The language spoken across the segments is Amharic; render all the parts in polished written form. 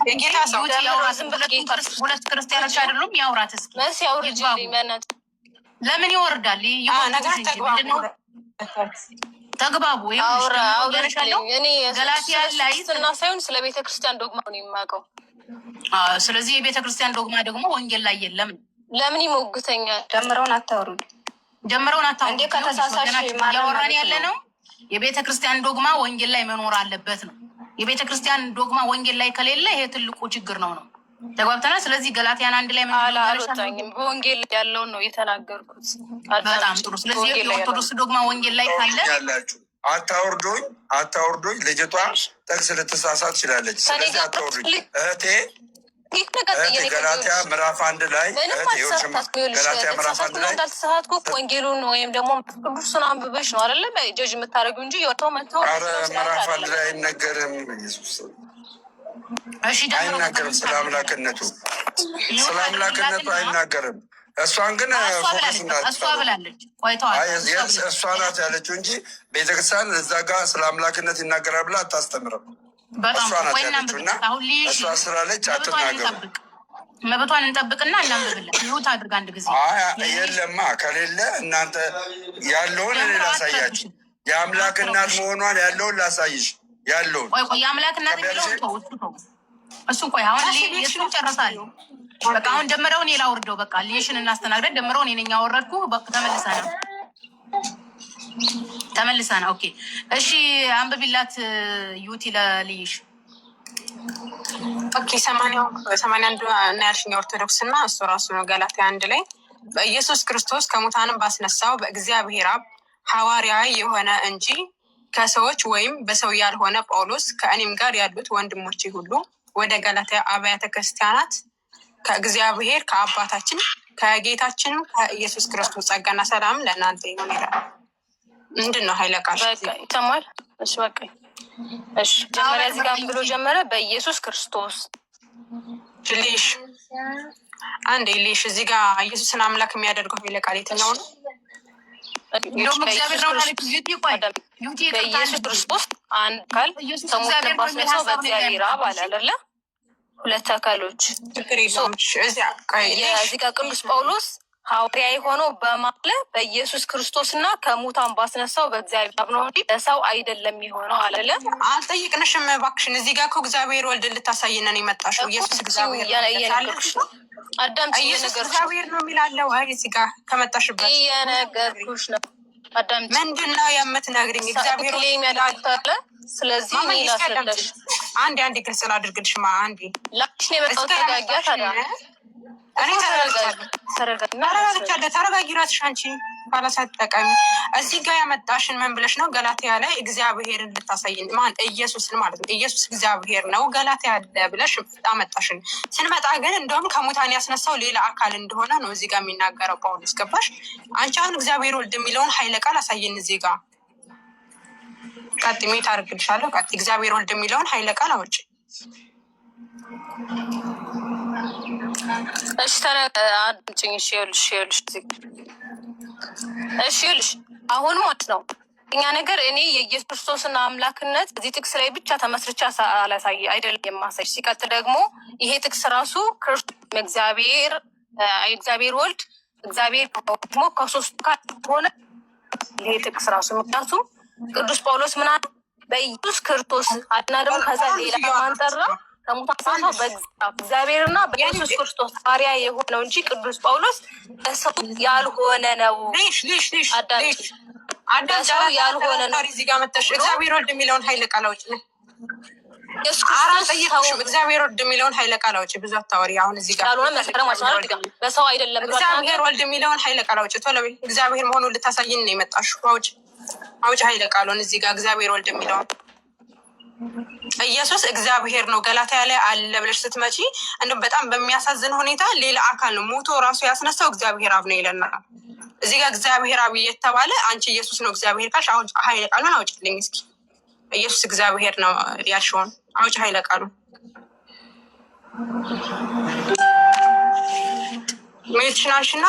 የጌታ ሰው ሁለት ክርስቲያኖች አይደሉም? ያውራት እስኪ መስ ያውርጅልኝ በእናትህ። ለምን ይወርዳል? ተግባቡ። ገላትያ ላይ ስና ሳይሆን ስለ ቤተ ክርስቲያን ዶግማ ነው የማውቀው። ስለዚህ የቤተ ክርስቲያን ዶግማ ደግሞ ወንጌል ላይ የለም። ለምን ይሞግተኛል? ጀምረውን አታወሩድ። እንዴ ከተሳሳሽ እያወራን ያለ ነው። የቤተ ክርስቲያን ዶግማ ወንጌል ላይ መኖር አለበት ነው። የቤተ ክርስቲያን ዶግማ ወንጌል ላይ ከሌለ ይሄ ትልቁ ችግር ነው። ተግባብተናል። ስለዚህ ገላትያን አንድ ላይ አላወጣኝም። በወንጌል ያለውን ነው የተናገርኩት። በጣም ጥሩ። ስለዚህ የኦርቶዶክስ ዶግማ ወንጌል ላይ ካለ ያላችሁ አታውርዶኝ። ልጅቷ ጥቅስ ልትሳሳት ትችላለች። ስለዚህ አታውርዶኝ እህቴ። ገላትያ ምዕራፍ 1 ላይ ገላትያ ምዕራፍ 1 ላይ እንዳልተሳሳትኩ ወንጌሉን ወይም ደግሞ ቅዱሱን አንብበሽ ነው አይደለ ጀጅ የምታደርጊው እንጂ የወጣው መተው ምዕራፍ 1 ላይ አይነገርም። ኢየሱስ አይናገርም። ስለ አምላክነቱ አይናገርም። እሷን ግን እሷ ብላለች። እሷ ናት ያለችው እንጂ ቤተክርስቲያን እዛ ጋር ስለ አምላክነት ይናገራል ብላ አታስተምርም። እሷ ናት ያለችው እና እሷ ስላለች አትናገሩ። መብቷን እንጠብቅና እናንብብለን። ይሁት አድርግ አንድ ጊዜ የለማ ከሌለ እናንተ ያለውን እኔ ላሳያችሁ። የአምላክ እናት መሆኗን ያለውን ላሳይሽ። ያለውን የአምላክ እናት የሚለውን እሱን ቆይ አሁን የሱን ጨረሳለሁ። በቃ አሁን ደምረውን የላውርደው በቃ ልሽን እናስተናግደን። ደምረውን የነኛ ወረድኩ። በቃ ተመልሰና ኦኬ እሺ አንብቢላት ዩቲ ለልይሽ። ኦኬ 81 እና ያልሽኝ ኦርቶዶክስ እና እሱ ራሱ ነው ገላትያ 1 ላይ በኢየሱስ ክርስቶስ ከሙታንም ባስነሳው በእግዚአብሔር አብ ሐዋርያ የሆነ እንጂ ከሰዎች ወይም በሰው ያልሆነ ጳውሎስ ከእኔም ጋር ያሉት ወንድሞቼ ሁሉ ወደ ገላትያ አብያተ ክርስቲያናት ከእግዚአብሔር ከአባታችን ከጌታችንም ከኢየሱስ ክርስቶስ ጸጋና ሰላም ለእናንተ ይሁን ይላል። ምንድን ነው ኃይለ ቃል ይሰማል? እሺ በቃ እሺ ጀመሪያ እዚህ ጋር ብሎ ጀመረ። በኢየሱስ ክርስቶስ ልሽ አንዴ ልሽ እዚህ ጋር ኢየሱስን አምላክ የሚያደርገው ኃይለ ቃል የትኛው ነው? በኢየሱስ ክርስቶስ አንድ አካል ከሞት ባስነሳው በእግዚአብሔር አብ አለ አይደለ? ሁለት አካሎች። እዚህ ጋር ቅዱስ ጳውሎስ ሐዋርያ የሆነው በማለት በኢየሱስ ክርስቶስና ከሙታን ባስነሳው በእግዚአብሔር አብ ነው እንጂ ለሰው አይደለም የሆነው አለለ። አልጠይቅንሽም እባክሽን። እዚህ ጋር እኮ እግዚአብሔር ወልድ ልታሳይነን የመጣሽው ኢየሱስ እግዚአብሔር አዳም እግዚአብሔር ነው የሚላለው። አይ እዚህ ጋር ከመጣሽበት የነገርኩሽ ነው። አዳም ምንድን ነው የምትነግሪኝ? እግዚአብሔር ይላል። ስለዚህ እኔ ላስረዳሽ። አንዴ ግልጽ ላድርግልሽማ። አንዴ ላክሽ ነው የመጣሁት። ተረጋጊያት አለ። እኔ ተረጋጊ እራስሽ አንቺ ባላሳት ጠቃሚ። እዚህ ጋር ያመጣሽን ምን ብለሽ ነው? ገላትያ ላይ እግዚአብሔርን ልታሳይን ኢየሱስን ማለት ነው። ኢየሱስ እግዚአብሔር ነው ገላትያ አለ ብለሽ አመጣሽን። ስንመጣ ግን እንደውም ከሙታን ያስነሳው ሌላ አካል እንደሆነ ነው እዚህ ጋር የሚናገረው ጳውሎስ። ገባሽ? አንቺ አሁን እግዚአብሔር ወልድ የሚለውን ኃይለ ቃል አሳይን እዚህ ጋር። ቀጥ ሜት አድርግልሻለሁ። ቀጥ እግዚአብሔር ወልድ የሚለውን ኃይለ ቃል አውጪ። እሺ አድምጪኝ። እሺ ይኸውልሽ አሁን ማለት ነው እኛ ነገር እኔ የኢየሱስ ክርስቶስን አምላክነት እዚህ ጥቅስ ላይ ብቻ ተመስርቻ አላሳይ አይደለም የማሳይ። ሲቀጥል ደግሞ ይሄ ጥቅስ ራሱ ክርስቶስ እግዚአብሔር ወልድ እግዚአብሔር ደግሞ ከሶስቱ ጋር ሆነ ይሄ ጥቅስ ራሱ። ምክንያቱም ቅዱስ ጳውሎስ ምናምን በኢየሱስ ክርስቶስ አድና ደግሞ ከዛ ሌላ ማንጠራ ከሙታን በእግዚአብሔርና በኢየሱስ ክርስቶስ ሐዋርያ የሆነው እንጂ ቅዱስ ጳውሎስ ለሰው ያልሆነ ነው። ሰው ያልሆነ ነው። እዚህ ጋር መጣሽ። እግዚአብሔር ወልድ የሚለውን ኃይለ ቃል አውጪ። እግዚአብሔር ወልድ የሚለውን ኃይለ ቃል አውጪ። ብዙ አታወሪ። አሁን እዚህ ጋር በሰው አይደለም። እግዚአብሔር ወልድ የሚለውን ኃይለ ቃል አውጪ። ቶሎ በይ። እግዚአብሔር መሆኑን ልታሳይን ነው የመጣሽው። አውጪ ኃይለ ቃሉን እዚህ ጋር እግዚአብሔር ወልድ የሚለውን። ኢየሱስ እግዚአብሔር ነው ገላትያ ላይ አለ ብለሽ ስትመጪ እንደውም በጣም በሚያሳዝን ሁኔታ ሌላ አካል ነው ሞቶ ራሱ ያስነሳው እግዚአብሔር አብ ነው ይለናል። እዚህ ጋር እግዚአብሔር አብ እየተባለ አንቺ ኢየሱስ ነው እግዚአብሔር ካልሽ አሁን ኃይለ ቃሉን አውጪልኝ እስኪ። ኢየሱስ እግዚአብሔር ነው ያልሽውን አውጪ ኃይለ ቃሉን። ሜትሽናልሽና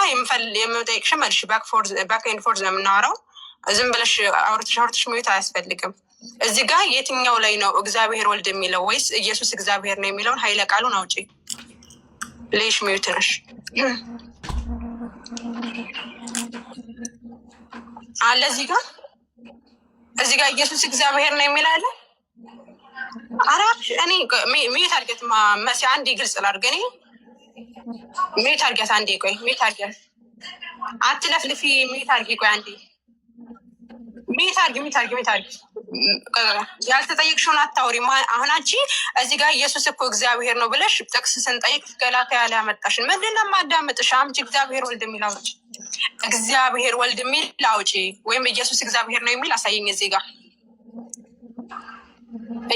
የምጠይቅሽ መልሽ። ባክ ኤንድ ፎርዝ ነው የምናወራው። ዝም ብለሽ አውርተሽ ሚዩት አያስፈልግም። እዚህ ጋር የትኛው ላይ ነው እግዚአብሔር ወልድ የሚለው ወይስ ኢየሱስ እግዚአብሔር ነው የሚለውን ኃይለ ቃሉን አውጪ። ሌሽ ሚዩት ነሽ አለ እዚህ ጋር ኢየሱስ እግዚአብሔር ነው የሚል አለ። አራሽ እኔ ሚዩት አድርገት መሲ አንዴ ግልጽ ላድርግ። እኔ ሚዩት አድርገት አንዴ ቆይ ሚዩት አድርገት አትለፍልፊ። ሚዩት አድርጊ ቆይ አንዴ ሚዩት አድርጊ ያልተጠየቅሽውን አታውሪ። አሁን አንቺ እዚህ ጋር ኢየሱስ እኮ እግዚአብሔር ነው ብለሽ ጥቅስ ስንጠይቅ ገላትያ ላይ ያመጣሽን ምንድን ነው የማዳምጥሽ? አምጪ እግዚአብሔር ወልድ የሚል አውጪ። እግዚአብሔር ወልድ የሚል አውጪ፣ ወይም ኢየሱስ እግዚአብሔር ነው የሚል አሳየኝ። እዚህ ጋር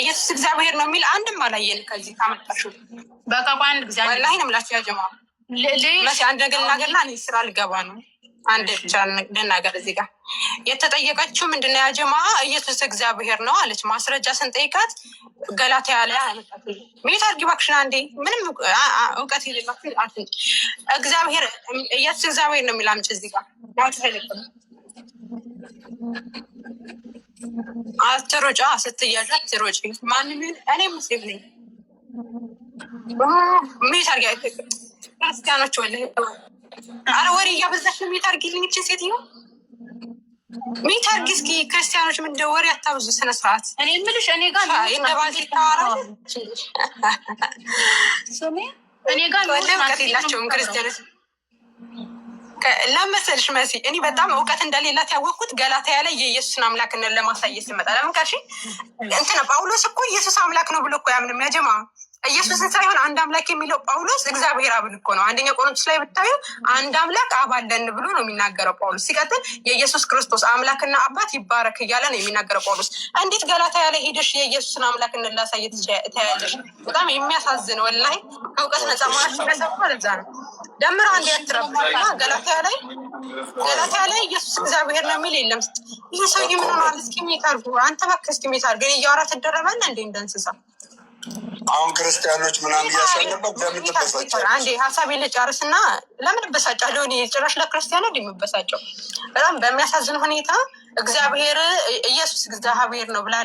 ኢየሱስ እግዚአብሔር ነው የሚል አንድም አላየን። ከዚህ ካመጣሽው በቃ አንድ እግዚአብሔር ወላሂ ነው የምላችሁ። ያጀማ መሲ አንድ ነገር ልናገርና እኔ ስራ ልገባ ነው። አንድ ብቻ ልናገር። እዚህ ጋር የተጠየቀችው ምንድን ነው? ያጀማ ኢየሱስ እግዚአብሔር ነው አለች። ማስረጃ ስንጠይቃት ገላትያ ላይ አመጣት። ሚዩት አድርጊ እባክሽን አንዴ። ምንም እውቀት የሌላችሁ አትንጭ። እግዚአብሔር ኢየሱስ እግዚአብሔር ነው የሚል አምጪ። እዚህ ጋር አትሮጫ ስትያዣ አትሮጪ። ማንም እኔ ሙስሊም ነኝ። ሚዩት አድርጊ ክርስቲያኖች ወላሂ አረ ወሬ እያበዛሽ ነው። ሚዩት አድርጊልኝ እችን ሴትዮ ሚዩት አድርጊ እስኪ። ክርስቲያኖች ምንድን ወሬ አታብዙ፣ ስነ ስርዓት። እኔ የምልሽ እኔ ጋር እንደባዚ ታወራለች። እኔ ጋር እውቀት የላቸውም ክርስቲያኖች። ለመሰልሽ መሲ እኔ በጣም እውቀት እንደሌላት ያወቅኩት ገላትያ ላይ የኢየሱስን አምላክነት ለማሳየት ስመጣ ለምን ካልሽ እንትን ጳውሎስ እኮ ኢየሱስ አምላክ ነው ብሎ እኮ ያምንም ያጀማ ኢየሱስን ሳይሆን አንድ አምላክ የሚለው ጳውሎስ እግዚአብሔር አብን እኮ ነው። አንደኛ ቆሮንቶስ ላይ ብታዩ አንድ አምላክ አብ አለን ብሎ ነው የሚናገረው ጳውሎስ። ሲቀጥል የኢየሱስ ክርስቶስ አምላክና አባት ይባረክ እያለ ነው የሚናገረው ጳውሎስ። እንዴት ገላትያ ላይ ሄደሽ የኢየሱስን አምላክነት ላሳየት ታያለሽ? በጣም የሚያሳዝን ወላሂ። ከእውቀት ነጻ ማለት ከሰባ ለዛ ነው ደምረ አንድ ያትረብና ገላትያ ላይ ኢየሱስ እግዚአብሔር ነው የሚል የለም። ይህ ሰው ምን ሆኗል? እስኪ ሚዩት አድርጉ አንተ እባክህ። እስኪ ሚዩት አድርገን እያወራ ትደረባለህ እንዴ እንደ እንስሳ። አሁን ክርስቲያኖች ምናምን እያሰለበት ለምን ትበሳጫለሽ? አንዴ ሀሳቤን ልጨርስና ለምን እበሳጫለሁ? እኔ ጭራሽ ለክርስቲያኖ እንደሚበሳጨው በጣም በሚያሳዝን ሁኔታ እግዚአብሔር ኢየሱስ እግዚአብሔር ነው ብላ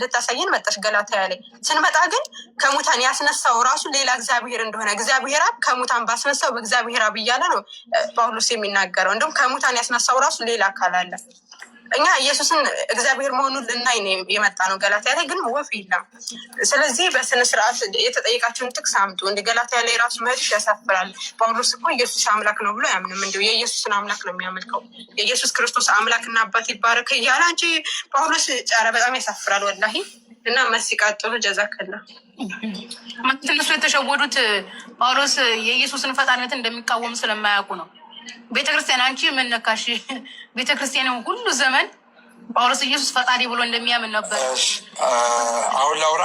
ልታሳየን መጣሽ ገላትያ ላይ። ስንመጣ ግን ከሙታን ያስነሳው ራሱ ሌላ እግዚአብሔር እንደሆነ እግዚአብሔር አብ ከሙታን ባስነሳው በእግዚአብሔር አብ እያለ ነው ጳውሎስ የሚናገረው። እንደውም ከሙታን ያስነሳው ራሱ ሌላ አካል አለ። እኛ ኢየሱስን እግዚአብሔር መሆኑን ልናይ ነው የመጣ ነው። ገላትያ ላይ ግን ወፍ የለም። ስለዚህ በስነ ስርዓት የተጠየቃቸውን ጥቅስ አምጡ። እንደ ገላትያ ላይ ራሱ መሄድሽ ያሳፍራል። ጳውሎስ እኮ ኢየሱስ አምላክ ነው ብሎ ያምንም። እንዲሁ የኢየሱስን አምላክ ነው የሚያመልከው። የኢየሱስ ክርስቶስ አምላክና አባት ይባረክ እያለ አንቺ ጳውሎስ ጫረ። በጣም ያሳፍራል ወላሂ። እና መሲ ቀጥሎ ጀዛከላ። እነሱ የተሸወዱት ጳውሎስ የኢየሱስን ፈጣሪነት እንደሚቃወም ስለማያውቁ ነው። ቤተክርስቲያን አንቺ ምን ነካሽ? ቤተክርስቲያን ሁሉ ዘመን ጳውሎስ ኢየሱስ ፈጣሪ ብሎ እንደሚያምን ነበር። አሁን ላውራ።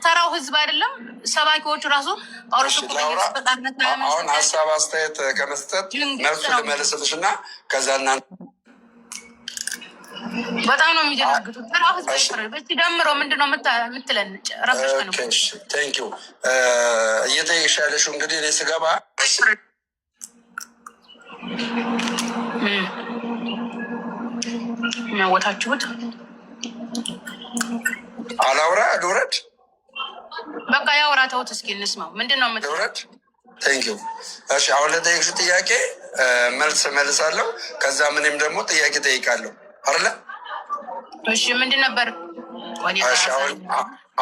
ተራው ህዝብ አይደለም ሰባኪዎቹ ራሱ ጳውሎስ ፈጣሪነት ነው። አሁን ሀሳብ አስተያየት ከመስጠት መልሱ ልመልስልሽ እና ከዛ እናንተ በጣም ነው የሚደነግጡት። ተራው ህዝብ አይፈረድ ደምሮ ምንድነው የምትለን? ረብሽ ቴንኪው እየጠየቅሽ ያለሽው እንግዲህ እኔ ስገባ የሚያወታችሁት አላውራ ልውረድ። በቃ ያውራ ተውት። እስኪ እንስማው። ምንድን ነው ልውረድ? ቴንኪው። እሺ አሁን ለጠየቅሽው ጥያቄ መልስ መልሳለሁ። ከዛ ምንም ደግሞ ጥያቄ ጠይቃለሁ አይደለ? እሺ ምንድን ነበር?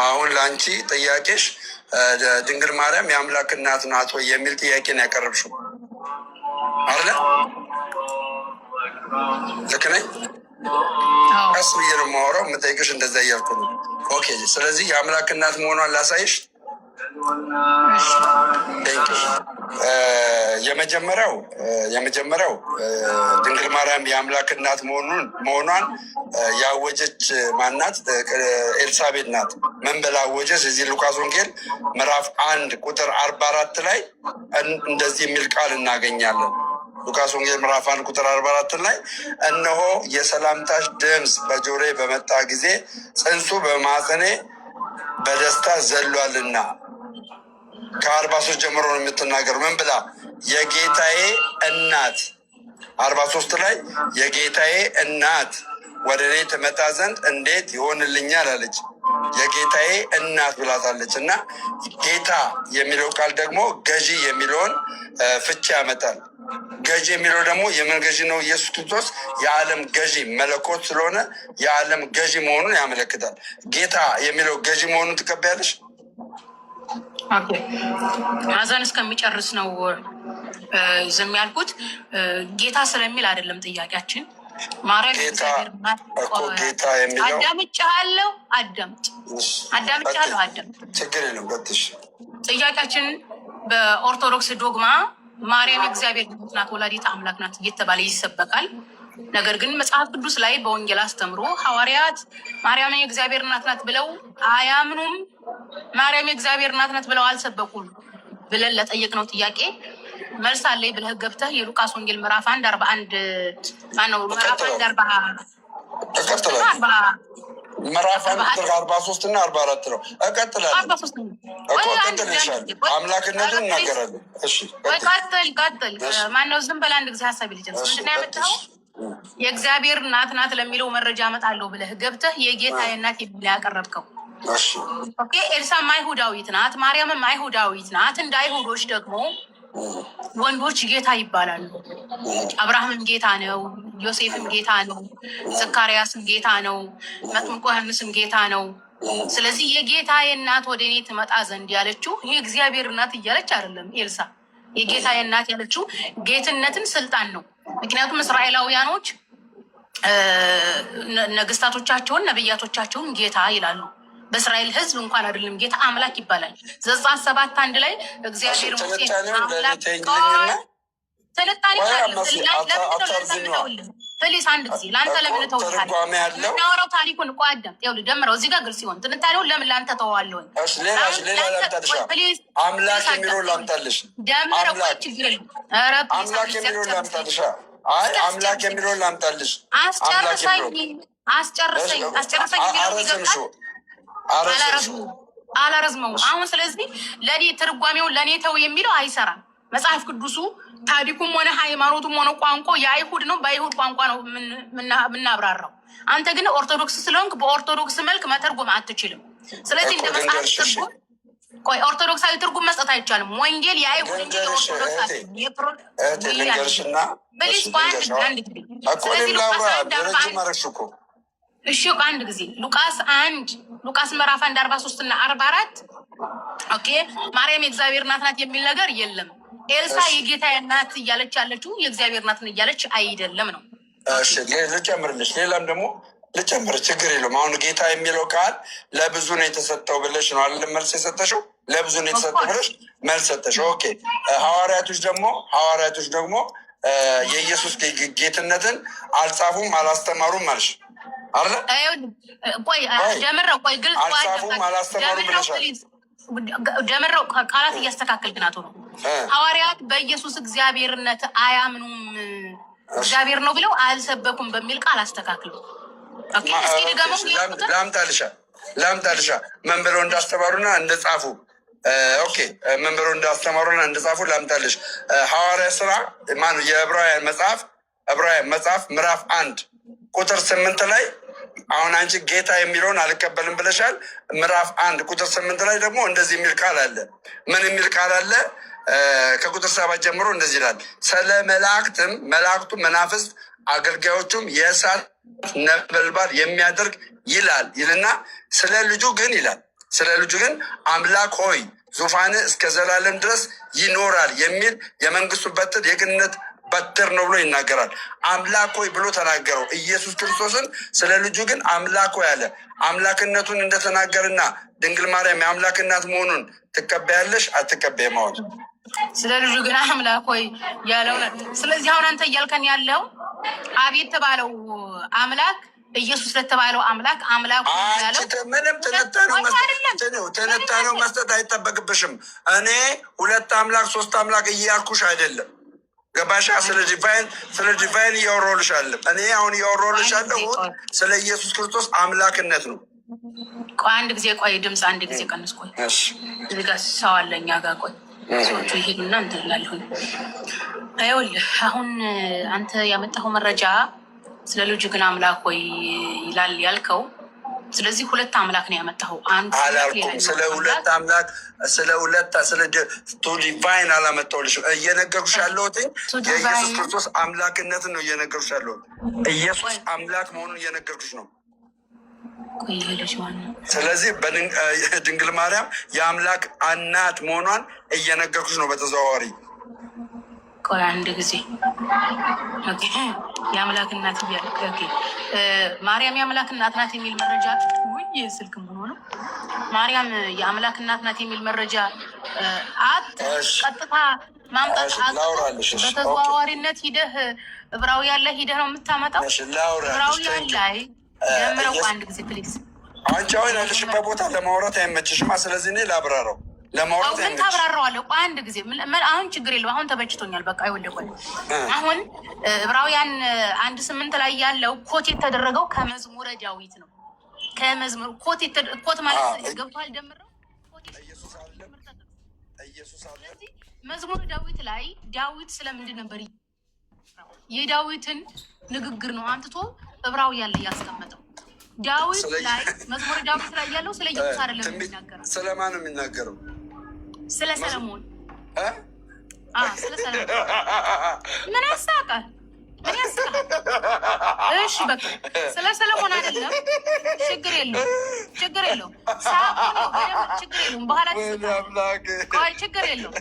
አሁን ለአንቺ ጥያቄሽ ድንግል ማርያም የአምላክ እናት ናት ወይ የሚል ጥያቄ ነው ያቀረብሽው አይደለ? ልክ ነኝ? ቀስ ብዬ ነው የማወራው። የምጠይቅሽ እንደዛ እያልኩ ነው። ኦኬ። ስለዚህ የአምላክ እናት መሆኗን ላሳይሽ። የመጀመሪያው ድንግል ማርያም የአምላክ እናት መሆኗን ያወጀች ማናት? ኤልሳቤጥ ናት። ምን ብላ አወጀች? እዚህ ሉቃስ ወንጌል ምዕራፍ 1 ቁጥር 44 ላይ እንደዚህ የሚል ቃል እናገኛለን። ሉቃስ ወንጌል ምዕራፍ 1 ቁጥር 44 ላይ እነሆ የሰላምታሽ ድምፅ በጆሮዬ በመጣ ጊዜ ጽንሱ በማህፀኔ በደስታ ዘሏልና። ከ43 ጀምሮ ነው የምትናገር። ምን ብላ? የጌታዬ እናት 43 ላይ የጌታዬ እናት ወደ እኔ ትመጣ ዘንድ እንዴት ይሆንልኛል አለች። የጌታዬ እናት ብላታለች። እና ጌታ የሚለው ቃል ደግሞ ገዢ የሚለውን ፍቺ ያመጣል። ገዢ የሚለው ደግሞ የምን ገዢ ነው? ኢየሱስ ክርስቶስ የዓለም ገዢ መለኮት ስለሆነ የዓለም ገዢ መሆኑን ያመለክታል። ጌታ የሚለው ገዢ መሆኑን ትቀበያለሽ? አዛን እስከሚጨርስ ነው ዝም ያልኩት። ጌታ ስለሚል አይደለም ጥያቄያችን። ማርያም ጌታ የሚለው አዳምጫለሁ፣ አዳምጫለሁ። ችግር የለም በትሽ። ጥያቄያችን በኦርቶዶክስ ዶግማ ማርያም የእግዚአብሔር እናት ናት፣ ወላዲተ አምላክ ናት እየተባለ ይሰበካል። ነገር ግን መጽሐፍ ቅዱስ ላይ በወንጌል አስተምሮ ሐዋርያት ማርያም የእግዚአብሔር እናት ናት ብለው አያምኑም። ማርያም የእግዚአብሔር እናት ናት ብለው አልሰበኩም ብለን ለጠየቅነው ጥያቄ መልስ አለኝ ብለህ ገብተህ የሉቃስ ወንጌል ምዕራፍ 1:41 ማነው ምዕራፍ 1:40 ምዕራፍ 1:43 እና 44 ነው። እቀጥላለሁ። አምላክነቱን እናገራለን። እሺ ቀጥል። ማነው ዝም በላ አንድ ጊዜ ሀሳብ ልጨርስ። ምንድን ነው ያመጣኸው? የእግዚአብሔር እናት ናት ለሚለው መረጃ አመጣለሁ ብለህ ገብተህ የጌታ እናት የሚል ያቀረብከው። ኦኬ ኤልሳም አይሁዳዊት ናት፣ ማርያምም አይሁዳዊት ናት። እንደ አይሁዶች ደግሞ ወንዶች ጌታ ይባላሉ። አብርሃምም ጌታ ነው፣ ዮሴፍም ጌታ ነው፣ ዘካርያስም ጌታ ነው፣ መጥምቁ ዮሐንስም ጌታ ነው። ስለዚህ የጌታ እናት ወደ እኔ ትመጣ ዘንድ ያለችው የእግዚአብሔር እናት እያለች አይደለም። ኤልሳ የጌታ እናት ያለችው ጌትነትን፣ ስልጣን ነው። ምክንያቱም እስራኤላውያኖች ነገስታቶቻቸውን ነብያቶቻቸውን ጌታ ይላሉ። በእስራኤል ሕዝብ እንኳን አይደለም ጌታ አምላክ ይባላል። ዘጸአት 7:1 ላይ እግዚአብሔር ሙሴን አምላክ ፕሊስ አንድ ጊዜ ለአንተ ለምን ተውታለህ? የምናወራው ታሪኩን እኮ አዳም ይኸውልህ፣ ደምረው እዚህ ጋር ግልጽ ሲሆን ትንታኔውን ለምን ለአንተ ተዋለሁኝ? አምላክ የሚለውን ላምጣልሽ። ደምረው ቆይ ችግር የለም። ኧረ አምላክ የሚለውን ላምጣልሽ። አይ አምላክ የሚለውን ላምጣልሽ። አስጨርሰኝ አላረዝመውም አሁን። ስለዚህ ለእኔ ትርጓሜውን ለእኔ ተው የሚለው አይሰራም። መጽሐፍ ቅዱሱ ታሪኩም ሆነ ሃይማኖቱም ሆነ ቋንቋ የአይሁድ ነው። በአይሁድ ቋንቋ ነው የምናብራራው። አንተ ግን ኦርቶዶክስ ስለሆንክ በኦርቶዶክስ መልክ መተርጎም አትችልም። ስለዚህ እንደ መጽሐፍ ትርጉም ኦርቶዶክሳዊ ትርጉም መስጠት አይቻልም። ወንጌል የአይሁድ እንጂ የኦርቶዶክስ እሺ አንድ ጊዜ ሉቃስ ምዕራፍ 1:43 እና 44 ኦኬ ማርያም የእግዚአብሔር እናት ናት የሚል ነገር የለም። ኤልሳ የጌታ እናት እያለች ያለችው የእግዚአብሔር እናት እያለች አይደለም ነው። እሺ ልጨምርልሽ፣ ሌላም ደግሞ ልጨምር፣ ችግር የለውም። አሁን ጌታ የሚለው ቃል ለብዙ ነው የተሰጠው ብለሽ ነው አይደል መልስ የሰጠሽው? ለብዙ ነው የተሰጠው ብለሽ መልስ ሰጠሽ። ኦኬ ሐዋርያቶች ደግሞ የኢየሱስ ጌትነትን አልጻፉም አላስተማሩም አልሽ አይደል? አልጻፉም አላስተማሩም ብለሻል። ደምረው ቃላት እያስተካከልክ ናት ነው። ሐዋርያት በኢየሱስ እግዚአብሔርነት አያምኑም፣ እግዚአብሔር ነው ብለው አልሰበኩም በሚል ቃል አስተካክሉ። ላምጣልሻ ምን ብለው እንዳስተማሩና እንደጻፉ። ኦኬ ምን ብለው እንዳስተማሩና እንደጻፉ ላምጣልሽ። ሐዋርያ ስራ ማነው? የዕብራውያን መጽሐፍ ምዕራፍ 1:8 ላይ አሁን አንቺ ጌታ የሚለውን አልቀበልም ብለሻል። ምዕራፍ 1:8 ላይ ደግሞ እንደዚህ የሚል ቃል አለ። ምን የሚል ቃል አለ? ከቁጥር 7 ጀምሮ እንደዚህ ይላል። ስለ መላእክቱ መናፍስት አገልጋዮቹም የእሳት ነበልባል የሚያደርግ ይልና ስለ ልጁ ግን አምላክ ሆይ ዙፋን እስከ ዘላለም ድረስ ይኖራል የሚል የመንግስቱ በትር የቅንነት በትር ነው ብሎ ይናገራል። አምላክ ሆይ ብሎ ተናገረው ኢየሱስ ክርስቶስን። ስለ ልጁ ግን አምላክ ሆይ አለ። አምላክነቱን እንደተናገርና ድንግል ማርያም የአምላክ እናት መሆኑን ትቀበያለሽ አትቀበይም? አሁን ስለ ልጁ ግን አምላክ ሆይ ያለው። ስለዚህ አሁን አንተ እያልከን ያለው አብ የተባለው አምላክ ኢየሱስ ለተባለው አምላክ ያለው ምንም ትንታኔው መስጠት አይጠበቅብሽም። እኔ 2 አምላክ 3 አምላክ እያልኩሽ አይደለም። ገባሻ? ስለ ዲቫይን እያወራሁልሻለሁ። እኔ አሁን እያወራሁልሻለሁ ስለ ኢየሱስ ክርስቶስ አምላክነት ነው። ቆይ አንድ ጊዜ ድምፅ አንድ ጊዜ ቀንስ። ቆይ እዚህ ጋር ሰው አለ እኛ ጋር። ቆይ ሰዎቹ ይሄዱና እንትን እላለሁ። ይኸውልህ አሁን አንተ ያመጣኸው መረጃ ስለ ልጁ ግን አምላክ ወይ ይላል ያልከው። ስለዚህ ሁለት አምላክ ነው ያመጣው። አንዱ አላልኩም። ስለ ሁለት ቱ ዲቫይን አላመጣሁልሽም። እየነገርኩሽ ያለሁት የኢየሱስ ክርስቶስ አምላክነትን ነው እየነገርኩሽ ያለሁት። ኢየሱስ አምላክ መሆኑን እየነገርኩሽ ነው። ስለዚህ ድንግል ማርያም የአምላክ እናት መሆኗን እየነገርኩሽ ነው በተዘዋዋሪ። ቆይ አንድ ጊዜ የአምላክ እናት ማርያም የአምላክ እናት ናት የሚል መረጃ ውይ ስልክ ሆኖ ነው። ማርያም የአምላክ እናት ናት የሚል መረጃ ቀጥታ ማምጣት በተዘዋዋሪነት ሂደህ ዕብራውያን ላይ ሂደህ ነው የምታመጣው። ዕብራውያን ላይ ጀምረው አንድ ጊዜ ፕሊዝ። አንቺ አሁን ያለሽበት ቦታ ለማውራት አይመችሽማ። ስለዚህ እኔ ላብራራው ለማውራት አይመችሽም። ታብራራዋለህ። ቆይ አንድ ጊዜ አሁን ችግር የለውም። አሁን ተበጅቶኛል። በቃ ይወልቆል። አሁን ዕብራውያን 1:8 ላይ ያለው ኮት የተደረገው ከመዝሙረ ዳዊት ነው። ከመዝሙር ኮት ማለት ገብቷል። ደምረው ኢየሱስ አለ። መዝሙረ ዳዊት ላይ ዳዊት ስለምንድን ነበር የዳዊትን ንግግር ነው አምጥቶ ዕብራውያን ላይ ያስቀመጠው። ዳዊት ላይ መዝሙረ ዳዊት ላይ ያለው ስለ ኢየሱስ አይደለም የሚናገረው። ስለማን ነው የሚናገረው? ስለ ሰለሞን። ስለ ሰለሞን ምን ያሳቃል? ምን ያሳቃል? እሺ በቃ ስለ ሰለሞን አይደለም። ችግር የለውም። ችግር የለውም። በኋላ ችግር የለውም።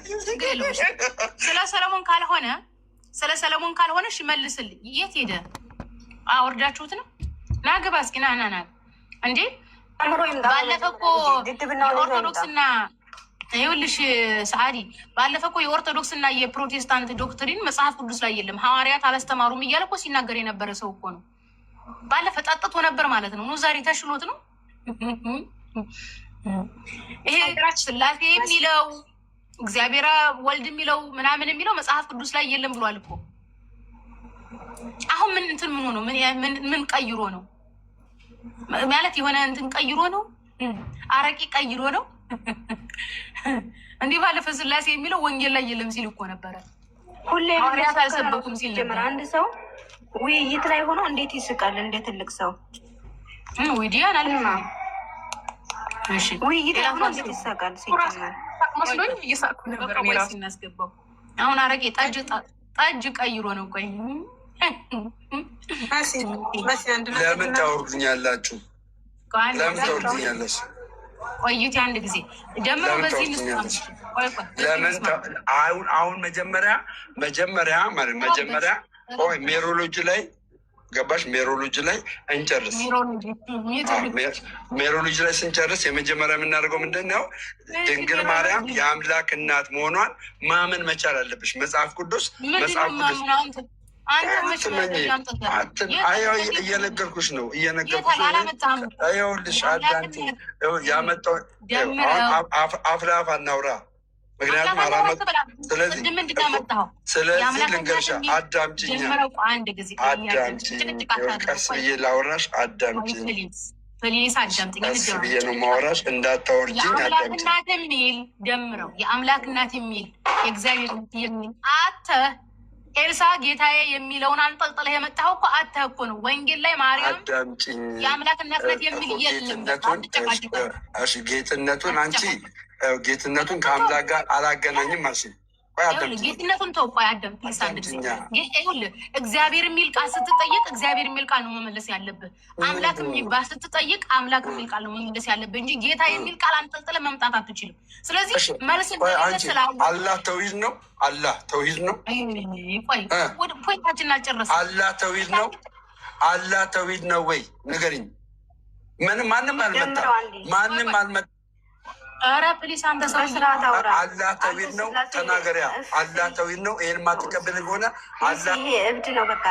ስለ ሰለሞን ካልሆነ እሺ መልስልኝ። የት ሄደ? ወርዳችሁት ነው? ናግባ እስኪ ና እንዴ! ባለፈው እኮ የኦርቶዶክስና ይኸውልሽ ሰዓዲ፣ ባለፈው እኮ የኦርቶዶክስና የፕሮቴስታንት ዶክትሪን መጽሐፍ ቅዱስ ላይ የለም፣ ሐዋርያት አላስተማሩም እያለ እኮ ሲናገር የነበረ ሰው እኮ ነው። ባለፈ ጠጥቶ ነበር ማለት ነው። ዛሬ ተሽሎት ነው ይሄ ስላሴ የሚለው እግዚአብሔር ወልድ የሚለው ምናምን የሚለው መጽሐፍ ቅዱስ ላይ የለም ብሏል እኮ። አሁን ምን እንትን ምን ሆኖ ምን ቀይሮ ነው ማለት የሆነ እንትን ቀይሮ ነው፣ አረቂ ቀይሮ ነው እንዲህ። ባለፈ ስላሴ የሚለው ወንጌል ላይ የለም ሲል እኮ ነበረ። ሁሌ አልሰበኩም ሲል ነበር። አንድ ሰው ውይይት ላይ ሆኖ እንዴት ይስቃል እንደ ትልቅ ሰው ዊዲያን አልማ እሺ፣ ውይይት ላይ ሆኖ እንዴት ይስቃል ሲጀመር መስሎኝ እየሳቅኩ ነበር። ራሴ እናስገባው። አሁን አረቄ ጠጅ ቀይሮ ነው። ቆይ ለምን ታወርዱኛላችሁ? ለምን ታወርዱኛለሽ? ቆይት አንድ ጊዜ ጀምሮ በዚህ ለምን አሁን መጀመሪያ ሜሮሎጂ ላይ ገባሽ? ሜሮሎጂ ላይ እንጨርስ። ሜሮሎጂ ላይ ስንጨርስ የመጀመሪያ የምናደርገው ምንድን ነው? ድንግል ማርያም የአምላክ እናት መሆኗን ማመን መቻል አለብሽ። መጽሐፍ ቅዱስ እየነገርኩሽ ነው ይኸውልሽ፣ አዳንቲ ያመጣው አፍላፍ አናውራ። ምክንያቱም ስለዚህ ልንገርሻ፣ አዳምጪኝ፣ ቀስ ብዬ ላውራሽ፣ አዳምጪኝ፣ ቀስ ብዬ ነው ማውራሽ፣ እንዳታወርጂኝ። የአምላክ የሚል ደምረው የአምላክ እናት የሚል የእግዚአብሔር የሚል ኤልሳ ጌታዬ የሚለውን አንጠልጥለህ የመጣኸው እኮ አተህ እኮ ነው። ወንጌል ላይ ማርያም የአምላክ እናት ናት የሚል የለም። ጌትነቱን አንቺ ጌትነቱን ከአምላክ ጋር አላገናኝም አልሽ። ጌትነቱን ተው። ቆይ አዳም እግዚአብሔር የሚል ቃል ስትጠይቅ እግዚአብሔር የሚል ቃል ነው መመለስ ያለብህ። አምላክ የሚባል ስትጠይቅ አምላክ የሚል ቃል ነው መመለስ ያለብህ እንጂ ጌታ የሚል ቃል አንጠልጥለህ መምጣት አትችልም። ስለዚህ መልስ አላህ ተውሂድ ነው። አላህ ተውሂድ ነው። ቆይ ወደ ፖይንታችን አልጨረስንም። አላህ ተውሂድ ነው። አላህ ተውሂድ ነው ወይ ንገሪኝ። ማንም አልመጣም። ኧረ ፕሊስ አንተ ሰው አላህ ተውሂድ ነው። ተናገሪያ። አላህ ተውሂድ ነው። ይሄን ማትቀበል ከሆነ አላህ ይሄ እብድ ነው። በቃ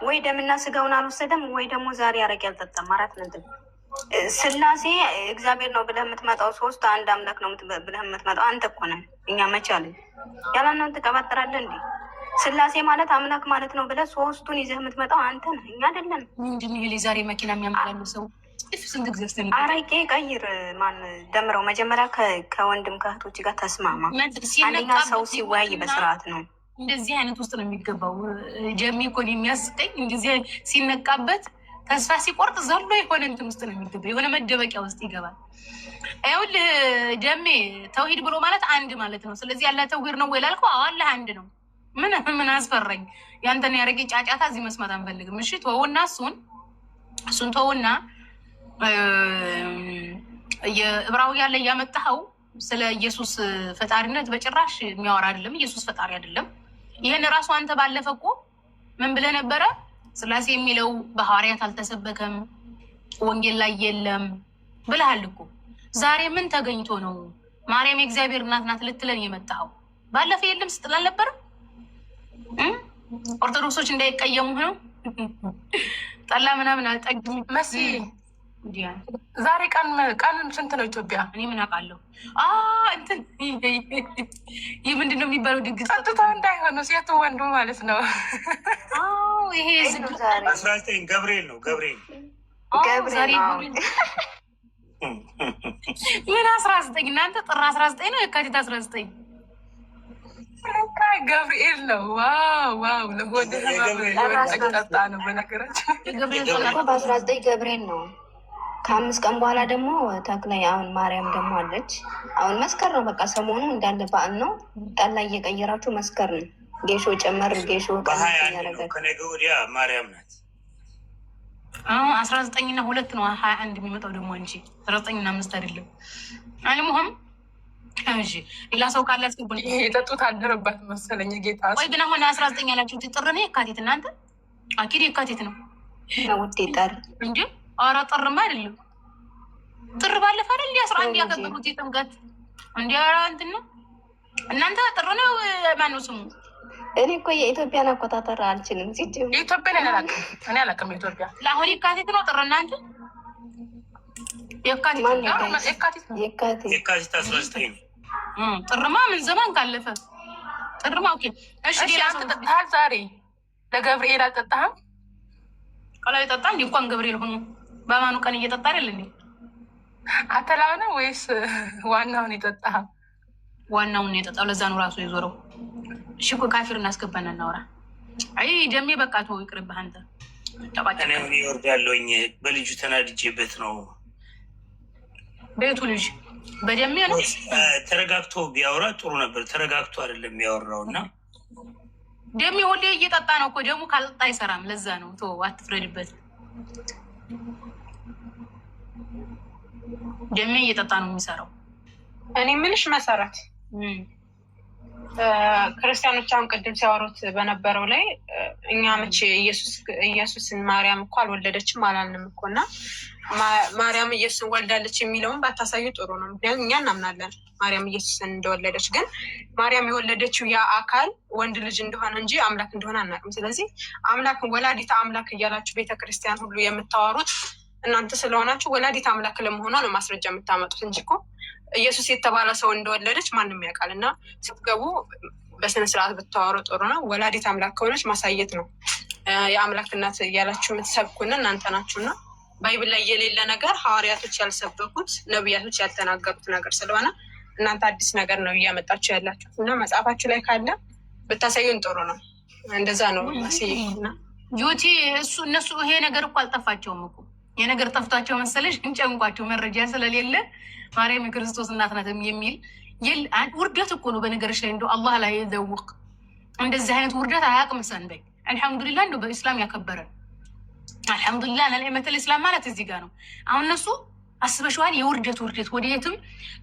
ወይ ደምና ስጋውን አልወሰደም ወይ ደግሞ ዛሬ አረቄ አልጠጣም። አራት ነጥብ። ስላሴ እግዚአብሔር ነው ብለህ የምትመጣው ሶስት አንድ አምላክ ነው ብለህ የምትመጣው አንተ እኮ ነህ። እኛ መቻለን ያላናን ትቀባጥራለህ እንዴ? ስላሴ ማለት አምላክ ማለት ነው ብለህ ሶስቱን ይዘህ የምትመጣው አንተ ነህ፣ እኛ አይደለም። ምንድን ነው ይሄ ዛሬ መኪና የሚያመላሉ ሰው አረቄ ቀይር። ማን ደምረው መጀመሪያ ከወንድም ከእህቶች ጋር ተስማማ። አንደኛ ሰው ሲወያይ በስርዓት ነው። እንደዚህ አይነት ውስጥ ነው የሚገባው። ጀሚ እኮ የሚያስቀኝ እንደዚህ ሲነቃበት ተስፋ ሲቆርጥ ዘሎ የሆነ እንትን ውስጥ ነው የሚገባው፣ የሆነ መደበቂያ ውስጥ ይገባል። ይኸውልህ ጀሜ ተውሂድ ብሎ ማለት አንድ ማለት ነው። ስለዚህ ያለ ተውሂድ ነው ወይ ላልከው፣ አዎ አላህ አንድ ነው። ምን አስፈራኝ? ያንተን ያደረገ ጫጫታ እዚህ መስማት አንፈልግም። እሺ ተወውና እሱን ተወውና የዕብራውያን ላይ ያመጣኸው ስለ ኢየሱስ ፈጣሪነት በጭራሽ የሚያወራ አይደለም። ኢየሱስ ፈጣሪ አይደለም። ይህን ራሱ አንተ ባለፈ እኮ ምን ብለህ ነበረ? ስላሴ የሚለው በሐዋርያት አልተሰበከም፣ ወንጌል ላይ የለም ብለሃል እኮ። ዛሬ ምን ተገኝቶ ነው ማርያም የእግዚአብሔር እናት ናት ልትለን የመጣኸው? ባለፈ የለም ስትል አልነበረም? ኦርቶዶክሶች እንዳይቀየሙ ነው። ጠላ ምናምን አልጠግም መሲ። ዛሬ ቀን ስንት ነው ኢትዮጵያ? እኔ ምን አውቃለሁ። እንትን ይህ ምንድን ነው የሚባለው? ድግስ ጠጥታ እንዳይሆኑ ሴቱ ወንዱ ማለት ነው። ይሄ 19 ገብርኤል ነው። ገብርኤል ምን 19 እናንተ? ጥር 19 ነው የካቲት 19 ገብርኤል ነው። ዋው ለሆነ ጠጣ ነው። በነገራችን በ19 ገብርኤል ነው። ከ5 ቀን በኋላ ደግሞ ተክለ አሁን ማርያም ደግሞ አለች። አሁን መስከር ነው በቃ ሰሞኑ እንዳለ በዓል ነው። ጠላ እየቀየራችሁ መስከር ነው። ጌሾ ጨመር ጌሾ በ21 ከነገ ወዲያ ማርያም ናት። 19 እና 2 ነው 21 የሚመጣው ደግሞ እንጂ 19 እና 5 አይደለም። አልሙህም እሺ ሌላ ሰው ካለ አስገቡን። ይሄ የጠጡት አደረባት መሰለኝ ጌታ። ወይ ግን አሁን 19 ያላችሁት ጥር ነው የካቲት? እናንተ አኪድ የካቲት ነው ውዴ ጠር እንጂ ኧረ ጥርማ አይደለም። ጥር ባለፈ አይደል 11 ያከበሩት የጥምቀት እንዲ እንትን ነው። እናንተ ጥር ነው ማነው ስሙ? እኔ እኮ የኢትዮጵያን አቆጣጠር አልችልም። ኢትዮጵያን አላውቅም እኔ አላውቅም። ኢትዮጵያ ለአሁን የካቲት ነው ጥር? እናንተ የካቲት 19 ጥርማ ምን ዘመን ካለፈ ጥርማ። ኦኬ እሺ ሌላ ሰው ጠጥተሃል ዛሬ? ለገብርኤል አልጠጣህም? ቀላዊ ጠጣ እንዲ እንኳን ገብርኤል ሆኖ በማኑ ቀን እየጠጣ አይደል እንዴ? አተላው ነው ወይስ ዋናውን የጠጣህ? ዋናውን ነው የጠጣው። ለዛ ነው ራሱ የዞረው። እሺ እኮ ካፊር እናስገባና እናውራ። አይ ደሜ በቃ ተው ይቅርብህ አንተ። እኔ ይወርድ ያለውኝ በልጁ ተናድጄበት ነው። ቤቱ ልጅ በደሜ ነው። ተረጋግቶ ቢያወራ ጥሩ ነበር። ተረጋግቶ አይደለም የሚያወራው እና ደሜ ሁሌ እየጠጣ ነው እኮ። ደሙ ካልጠጣ አይሰራም። ለዛ ነው ተው አትፍረድበት። ደሜ እየጠጣ ነው የሚሰራው። እኔ ምንሽ መሰረት ክርስቲያኖች አሁን ቅድም ሲያወሩት በነበረው ላይ እኛ መቼ ኢየሱስን ማርያም እኮ አልወለደችም አላልንም እኮ። እና ማርያም ኢየሱስን ወልዳለች የሚለውን ባታሳዩ ጥሩ ነው። ምክንያቱም እኛ እናምናለን ማርያም ኢየሱስን እንደወለደች፣ ግን ማርያም የወለደችው ያ አካል ወንድ ልጅ እንደሆነ እንጂ አምላክ እንደሆነ አናውቅም። ስለዚህ አምላክን ወላዲተ አምላክ እያላችሁ ቤተክርስቲያን ሁሉ የምታወሩት እናንተ ስለሆናችሁ ወላዲተ አምላክ ለመሆኗ ነው ማስረጃ የምታመጡት እንጂ እኮ ኢየሱስ የተባለ ሰው እንደወለደች ማንም ያውቃል። እና ስትገቡ በስነስርዓት ብታወሩ ጥሩ ነው። ወላዲተ አምላክ ከሆነች ማሳየት ነው። የአምላክ እናት እያላችሁ የምትሰብኩና እናንተ ናችሁ። እና ባይብል ላይ የሌለ ነገር ሐዋርያቶች ያልሰበኩት ነቢያቶች ያልተናገሩት ነገር ስለሆነ እናንተ አዲስ ነገር ነው እያመጣችሁ ያላችሁ። እና መጽሐፋችሁ ላይ ካለ ብታሳዩን ጥሩ ነው። እንደዛ ነው ዩቲ እነሱ ይሄ ነገር እኮ አልጠፋቸውም እኮ። የነገር ጠፍቷቸው መሰለሽ እንጨንቋቸው መረጃ ስለሌለ ማርያም የክርስቶስ እናት ናት የሚል ውርደት እኮ ነው። በነገርሽ ላይ እንደው አላህ ላይ የዘውቅ እንደዚህ አይነት ውርደት አያውቅም ሰንበይ። አልሐምዱሊላህ እንደው በኢስላም ያከበረን አልሐምዱሊላህ። ለኒዕመተል ኢስላም ማለት እዚህ ጋር ነው። አሁን እነሱ አስበሽዋል? የውርደት ውርደት ወደየትም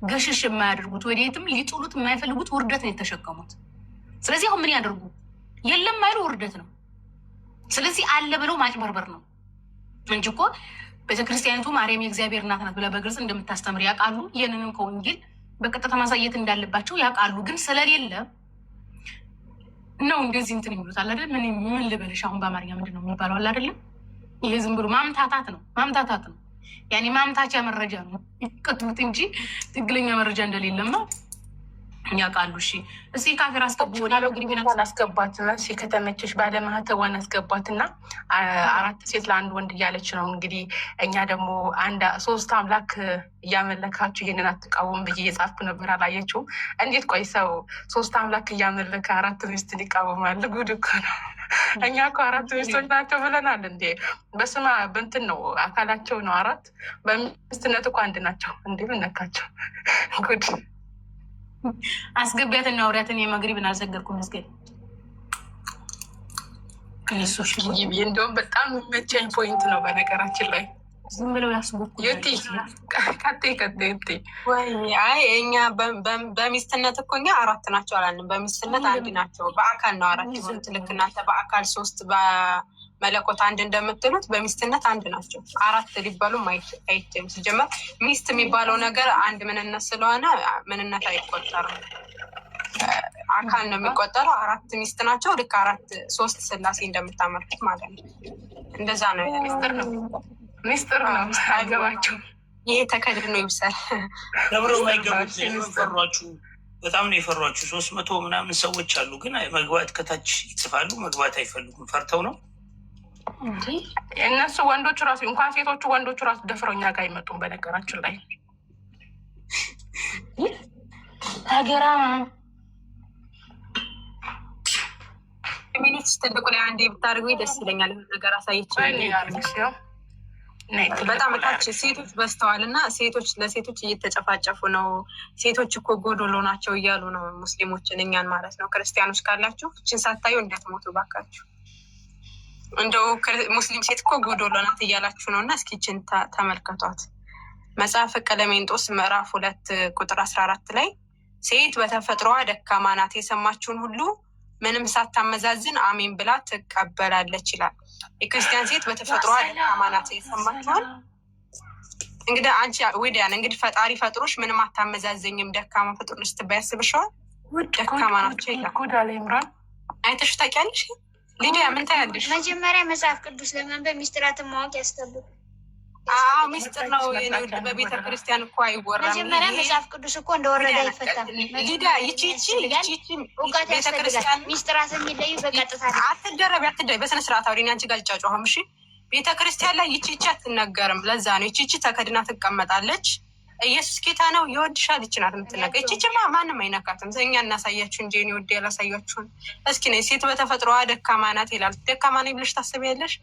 ገሸሽ የማያደርጉት ወደየትም ሊጥሉት የማይፈልጉት ውርደት ነው የተሸከሙት። ስለዚህ አሁን ምን ያደርጉ? የለም አይሉ ውርደት ነው። ስለዚህ አለ ብለው ማጭበርበር ነው እንጂ እኮ ቤተክርስቲያኒቱ ማርያም የእግዚአብሔር እናት ናት ብላ በግልጽ እንደምታስተምር ያውቃሉ። ይህንንም ከወንጌል በቀጥታ ማሳየት እንዳለባቸው ያውቃሉ። ግን ስለሌለ ነው እንደዚህ እንትን ይሉት አለ አይደል? ምን ልበልሽ አሁን በአማርኛ ምንድን ነው የሚባለው አለ አይደለም? ይሄ ዝም ብሎ ማምታታት ነው። ያኔ ማምታቻ መረጃ ነው ይቀጥሉት እንጂ ትክክለኛ መረጃ እንደሌለማ ያውቃሉ። እሺ እዚህ ከሀገር አስገቡ ያለው ግሪቢናን አስገባት ከተመቸሽ ባለማህተዋን አስገባት እና 4 ሴት ለ1 ወንድ እያለች ነው እንግዲህ። እኛ ደግሞ 3 አምላክ እያመለካችሁ ይህንን አትቃወም ብዬ እየጻፍኩ ነበር። አላየችውም? እንዴት ቆይ ሰው 3 አምላክ እያመለከ 4 ሚስትን ይቃወማል? ጉድ እኮ ነው። እኛ እኮ 4 ሚስቶች ናቸው ብለናል እንዴ? በስማ በንትን ነው አካላቸው ነው 4፣ በሚስትነት እኮ 1 ናቸው። እንዴ ብነካቸው ጉድ። አስገቢያትን አውሪያትን የመግሪብን አልሰገድኩም። መስገድ እንደውም በጣም መቻኝ ፖይንት ነው በነገራችን ላይ ዝም ብለው ያስቡኩ አይ እኛ በሚስትነት እኮ እኛ 4 ናቸው አላልንም። በሚስትነት 1 ናቸው። በአካል ነው 4 የሆኑት። ልክ እናንተ በአካል 3 በመለኮት 1 እንደምትሉት በሚስትነት 1 ናቸው። 4 ሊባሉም አይችልም። ሲጀመር ሚስት የሚባለው ነገር 1 ምንነት ስለሆነ ምንነት አይቆጠርም። አካል ነው የሚቆጠረው። 4 ሚስት ናቸው። ልክ 3 ስላሴ እንደምታመልኩት ማለት ነው። እንደዛ ነው። ሚስጥር ነው። አይገባቸው። ይሄ ተከድኖ ይብሳል። ተብረው የማይገቡት የፈሯችሁ በጣም ነው የፈሯችሁ። 300 ምናምን ሰዎች አሉ፣ ግን መግባት ከታች ይጽፋሉ። መግባት አይፈልጉም። ፈርተው ነው እነሱ። ወንዶቹ ራሱ እንኳን ሴቶቹ ወንዶቹ ራሱ ደፍረው እኛ ጋር አይመጡም። በነገራችን ላይ ሀገራ ሚኒት ትልቁ ላይ አንዴ ብታደርጉ ደስ ይለኛል። ነገር አሳየች በጣም ታች ሴቶች በዝተዋል እና ሴቶች ለሴቶች እየተጨፋጨፉ ነው። ሴቶች እኮ ጎዶሎ ናቸው እያሉ ነው ሙስሊሞችን፣ እኛን ማለት ነው። ክርስቲያኖች ካላችሁ እችን ሳታዩ እንዳትሞቱ ባካችሁ። እንደው ሙስሊም ሴት እኮ ጎዶሎ ናት እያላችሁ ነው። እና እስኪ እችን ተመልከቷት። መጽሐፈ ቀለሜንጦስ ምዕራፍ 2 ቁጥር 14 ላይ ሴት በተፈጥሮዋ ደካማ ናት፣ የሰማችውን ሁሉ ምንም ሳታመዛዝን አሜን ብላ ትቀበላለች ይላል። የክርስቲያን ሴት በተፈጥሮዋ ደካማ ናት። የሰማችኋል? እንግዲህ አንቺ ወዲያን እንግዲህ ፈጣሪ ፈጥሮሽ ምንም አታመዛዘኝም ደካማ ፈጥሮ ስትባይ ያስብሽዋል። ደካማ ናቸው ይላል። ጉዳለ ይምራል። አይተሽ ታውቂያለሽ? ሊዲያ ምን ታያለሽ? መጀመሪያ መጽሐፍ ቅዱስ ለማንበብ ሚስጥራትን ማወቅ ያስፈልጋል። ሚስጥር ነው። በቤተ ክርስቲያን እኮ አይወራም። መጀመሪያ መጽሐፍ ቅዱስ እኮ እንደወረደ አይፈታም። ሊዲያ ይቺ እውቀት ያስፈልጋል። ሚስጥራት የሚለዩ በቀጥታ አትደረቢ። በስነ ስርዓት አውሪኝ። አንቺ ጋር ጫጫሁም። እሺ ቤተ ክርስቲያን ላይ ይቺ አትነገርም። ለዛ ነው ይቺ ተከድና ትቀመጣለች። ኢየሱስ ጌታ ነው ይወድሻል። ይቺ ናት የምትነገር። ይቺማ ማንም አይነካትም። እኛ እናሳያችሁ እንጂ እኔ ወደ ያላሳያችሁን። እስኪ ነይ። ሴት በተፈጥሮዋ ደካማ ናት ይላል። ደካማ ነኝ ብለሽ ታስቢያለሽ?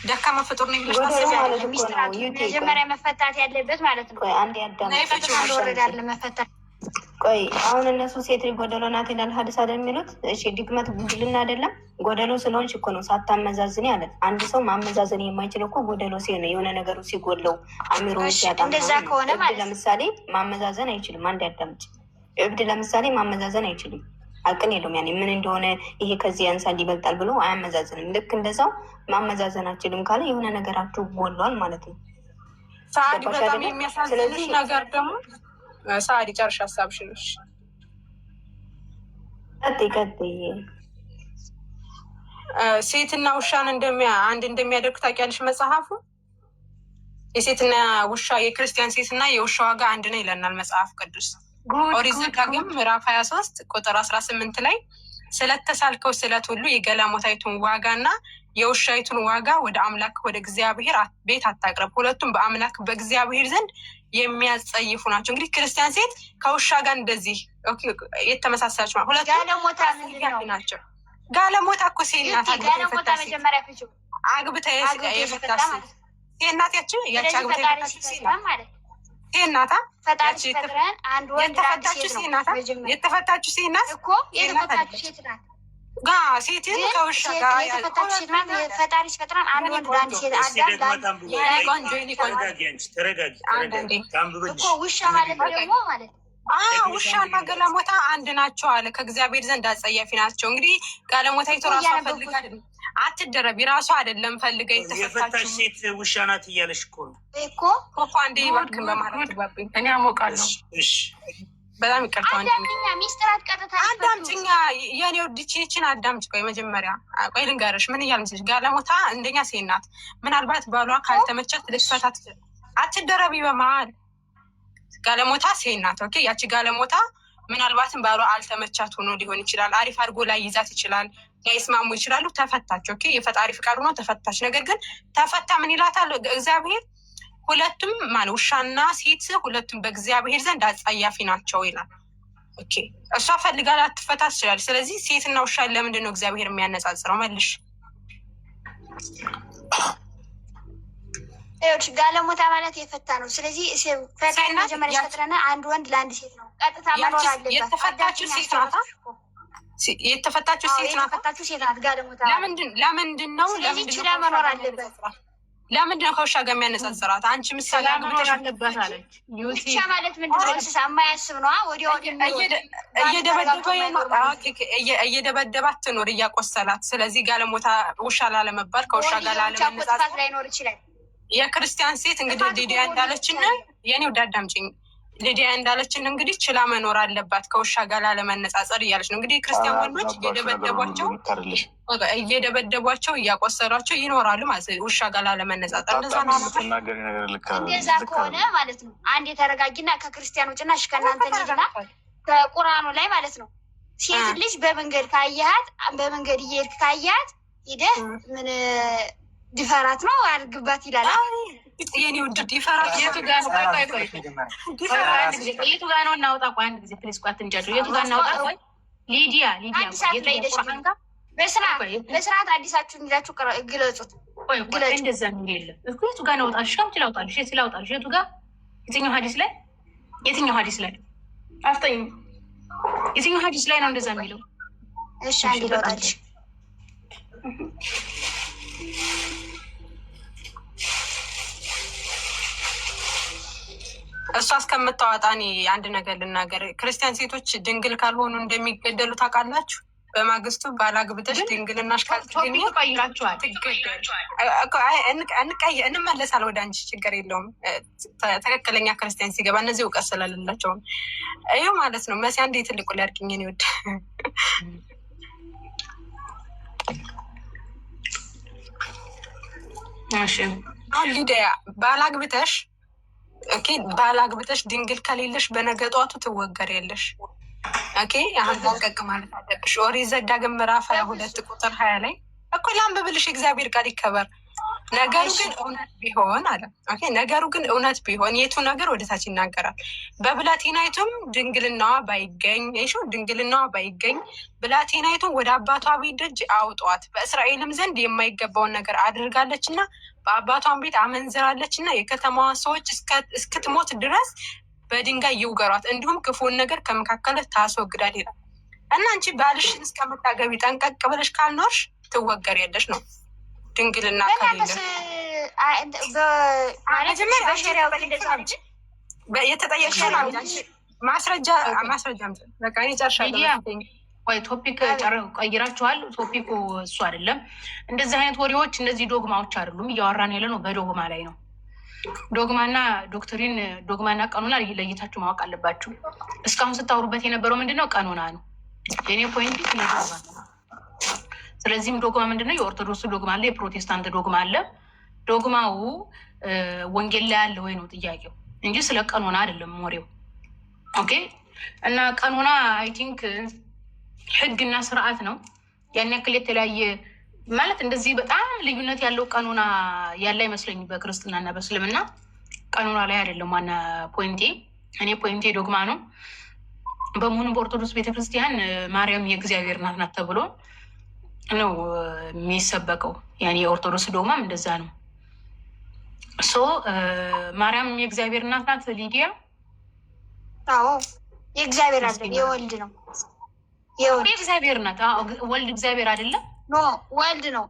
ደካማ ፍጡር ነኝ ብለሽ ታስቢያለሽ? ሚስጥራት መጀመሪያ መፈታት ያለበት ማለት ነው። አንድ ያዳወረዳለ መፈታት። ቆይ አሁን እነሱ ሴት ጎደሎ ናት ይላል ሐዲስ አይደል የሚሉት? እሺ ድክመት ጉድልና አይደለም። ጎደሎ ስለሆንሽ እኮ ነው ሳታመዛዝን ያለ። አንድ ሰው ማመዛዘን የማይችል እኮ ጎደሎ ሲሆን ነው፣ የሆነ ነገሩ ሲጎለው አሚሮ ሲያጣ። እንደዛ ከሆነ ማለት ለምሳሌ ማመዛዘን አይችልም። አንድ ያዳምጭ። እብድ ለምሳሌ ማመዛዘን አይችልም። አቅን የለውም። ያኔ ምን እንደሆነ ይሄ ከዚህ ያንሳል ይበልጣል ብሎ አያመዛዝንም። ልክ እንደዛው ማመዛዘን አችልም ካለ የሆነ ነገራችሁ ጎሏል ማለት ነው። ሳዲ በጣም የሚያሳዝንሽ ነገር ደግሞ ሳዲ ጨርሽ ሀሳብሽን። ቀጥይ። ሴትና ውሻን አንድ እንደሚያደርግ ታውቂያለሽ መጽሐፉ። የሴትና ውሻ የክርስቲያን ሴትና የውሻ ዋጋ አንድ ነው ይለናል መጽሐፍ ቅዱስ። ኦሪት ዘዳግም ምዕራፍ 23 ቁጥር 18 ላይ ስለተሳልከው ስለት ሁሉ የገላሞታይቱን ዋጋና የውሻይቱን ዋጋ ወደ አምላክ ወደ እግዚአብሔር ቤት አታቅርብ፣ ሁለቱም በአምላክ በእግዚአብሔር ዘንድ የሚያስጸይፉ ናቸው። እንግዲህ ክርስቲያን ሴት ከውሻ ጋር እንደዚህ የተመሳሰለች ማለት ሁለቱም ናቸው። ጋለሞታ እኮ ሴት ናት። አግብታ የፈታች ሴት ናት። ያቺ አግብታ የፈታች ሴት ናት ማለት ሴናታ የተፈታችሁ ሴት ናት እኮ ሴትን ከውሻ ጋር ፈጣሪ ሲፈጥረን አንድ ወንድ ለአንድ ሴት ውሻ ማለት ደግሞ ማለት ውሻና ገለሞታ አንድ ናቸው አለ። ከእግዚአብሔር ዘንድ አጸያፊ ናቸው። እንግዲህ ገለሞታይቱ ራሷ ፈልጋ አትደረቢ፣ ራሷ አይደለም ፈልጋ የተፈታች ሴት ውሻ ናት እያለሽ እኮ ነው እኮ አንዴ ይባክን በማለት ባብኝ እኔ አሞቃለሁ። በጣም ይቅርታ ሚስጥራት ቀጥታ አዳምጪኛ። የኔ ወድችን አዳምጪ። ቆይ መጀመሪያ ቆይ ልንገርሽ ምን እያል ምስልሽ። ጋለሞታ እንደኛ ሴት ናት። ምናልባት ባሏ ካልተመቻት ልትፈታት አትደረቢ በመሀል ጋለሞታ ሴት ናት። ኦኬ ያቺ ጋለሞታ ምናልባትም ባሏ አልተመቻት ሆኖ ሊሆን ይችላል። አሪፍ አድርጎ ላይ ይዛት ይችላል። ላይስማሙ ይችላሉ። ተፈታች። ኦኬ የፈጣሪ ፍቃድ ሆኖ ተፈታች። ነገር ግን ተፈታ ምን ይላታል እግዚአብሔር? ሁለቱም ማን ውሻና ሴት ሁለቱም በእግዚአብሔር ዘንድ አጸያፊ ናቸው ይላል። ኦኬ እሷ ፈልጋ ላትፈታ ትችላለች። ስለዚህ ሴትና ውሻ ለምንድን ነው እግዚአብሔር የሚያነጻጽረው? መልሽ። ጋለሞታ ማለት የፈታ ነው። ስለዚህ ፈጣሪ መጀመሪያ ፈጥረና አንድ ወንድ ለአንድ ሴት ነው ቀጥታ መኖር አለበት። የተፈታችው ሴት ናት። የተፈታችው ሴት ናት። የተፈታችው ሴት ናት ጋለሞታ። ለምንድን ነው መኖር አለበት? ለምንድን ነው ከውሻ ጋር የሚያነጻጽራት? አንቺ ምሳሌ መኖር አለበት አለች። ውሻ ማለት ምንድን ነው? እንስሳ የማያስብ ነው። እየደበደባት ትኖር እያቆሰላት። ስለዚህ ጋለሞታ ውሻ ላለመባል ከውሻ ጋር ላለመነጻጸር ላይኖር ይችላል። የክርስቲያን ሴት እንግዲህ ሊዲያ እንዳለችን የኔ ወደ አዳምጪኝ፣ ሊዲያ እንዳለችን እንግዲህ ችላ መኖር አለባት ከውሻ ጋር ላለመነጻጸር እያለች ነው። እንግዲህ ክርስቲያን ወንዶች እየደበደቧቸው እያቆሰሯቸው ይኖራሉ ማለት ነው፣ ውሻ ጋር ላለመነጻጸር። እንደዛ ከሆነ ማለት ነው አንድ የተረጋጊና ከክርስቲያኖች እና ከእናንተ ልጅና ከቁርአኑ ላይ ማለት ነው ሴት ልጅ በመንገድ ካየሃት በመንገድ እየሄድክ ካየሃት ሂደህ ምን ዲፈራት ነው አድርግባት ይላል። የኔ ውድ ዲፈራት የቱ ጋር ነው? የቱ ጋር ነው? እናውጣ። ቆይ አንድ ጊዜ ፕሊስ፣ ቋት እንጃዱ የቱ ጋር እናውጣ? ቆይ ሊዲያ በስርዓት አዲሳችሁን ይዛችሁ ግለጹት። ቆይ እንደዛ የሚል የለም እኮ። የቱ ጋር ነው? ጣልሽ ላውጣልሽ፣ ላውጣልሽ። የቱ ጋር? የትኛው ሀዲስ ላይ? የትኛው ሀዲስ ላይ? አፍጠኝ። የትኛው ሀዲስ ላይ ነው እንደዛ የሚለው? እሺ አንድ ላውጣልሽ። እሷ እስከምታወጣ እኔ አንድ ነገር ልናገር። ክርስቲያን ሴቶች ድንግል ካልሆኑ እንደሚገደሉ ታውቃላችሁ? በማግስቱ ባላግብተሽ ድንግልናሽ ካልተገኘ እንመለሳለን ወደ አንቺ። ችግር የለውም። ትክክለኛ ክርስቲያን ሲገባ እነዚህ እውቀት ስለሌላቸውም ይኸው ማለት ነው። መሲ አንዴ ትልቁ ሊያርቅኝ ኔ ወድ ሊዲያ ባላግብተሽ ባላግብተሽ ድንግል ከሌለሽ በነገ ጧቱ ትወገሪያለሽ። አሁን ጠንቀቅ ማለት አለብሽ። ኦሪት ዘዳግም ምዕራፍ 22 ቁጥር 20 ላይ እኮ ላንብብልሽ። እግዚአብሔር ቃል ይከበር። ነገሩ ግን እውነት ቢሆን አለ። ነገሩ ግን እውነት ቢሆን የቱ ነገር ወደታች ይናገራል። በብላቴናይቱም ድንግልናዋ ባይገኝ ብላቴናይቱም ወደ አባቷ ቤት ደጅ አውጧት፣ በእስራኤልም ዘንድ የማይገባውን ነገር አድርጋለች እና በአባቷን ቤት አመንዝራለች እና የከተማዋ ሰዎች እስክትሞት ድረስ በድንጋይ ይውገሯት፣ እንዲሁም ክፉን ነገር ከመካከል ታስወግዳል ይላል። እና አንቺ ባልሽን እስከምታገቢ ጠንቀቅ ብለሽ ካልኖርሽ ትወገሪያለሽ ነው። ድንግልና የተጠየቅሽን ማስረጃ በቃ ጨርሻለሁ። ወይ ቶፒክ ቀይራችኋል። ቶፒኩ እሱ አይደለም። እንደዚህ አይነት ወሬዎች እነዚህ ዶግማዎች አይደሉም። እያወራን ያለ ነው በዶግማ ላይ ነው። ዶግማና ዶክትሪን፣ ዶግማና ቀኖና ለይታችሁ ማወቅ አለባችሁ። እስካሁን ስታወሩበት የነበረው ምንድነው? ቀኖና ነው። የኔ ፖይንት ዶግማ ነው። ስለዚህም ዶግማ ምንድነው? የኦርቶዶክስ ዶግማ አለ፣ የፕሮቴስታንት ዶግማ አለ። ዶግማው ወንጌል ላይ ያለ ወይ ነው ጥያቄው እንጂ ስለ ቀኖና አይደለም ወሬው። ኦኬ። እና ቀኖና አይ ቲንክ ህግና ስርዓት ነው። ያን ያክል የተለያየ ማለት እንደዚህ በጣም ልዩነት ያለው ቀኖና ያለ አይመስለኝ በክርስትናና በእስልምና። ቀኖና ላይ አይደለም ዋና ፖይንቴ። እኔ ፖይንቴ ዶግማ ነው። በመሆኑ በኦርቶዶክስ ቤተክርስቲያን ማርያም የእግዚአብሔር እናት ናት ተብሎ ነው የሚሰበከው። ያኔ የኦርቶዶክስ ዶግማም እንደዛ ነው። ማርያም የእግዚአብሔር እናት ናት። ሊዲያ አዎ የእግዚአብሔር አይደለም፣ የወልድ ነው። የእግዚአብሔር ናት። ወልድ እግዚአብሔር አይደለም። ኖ ወልድ ነው።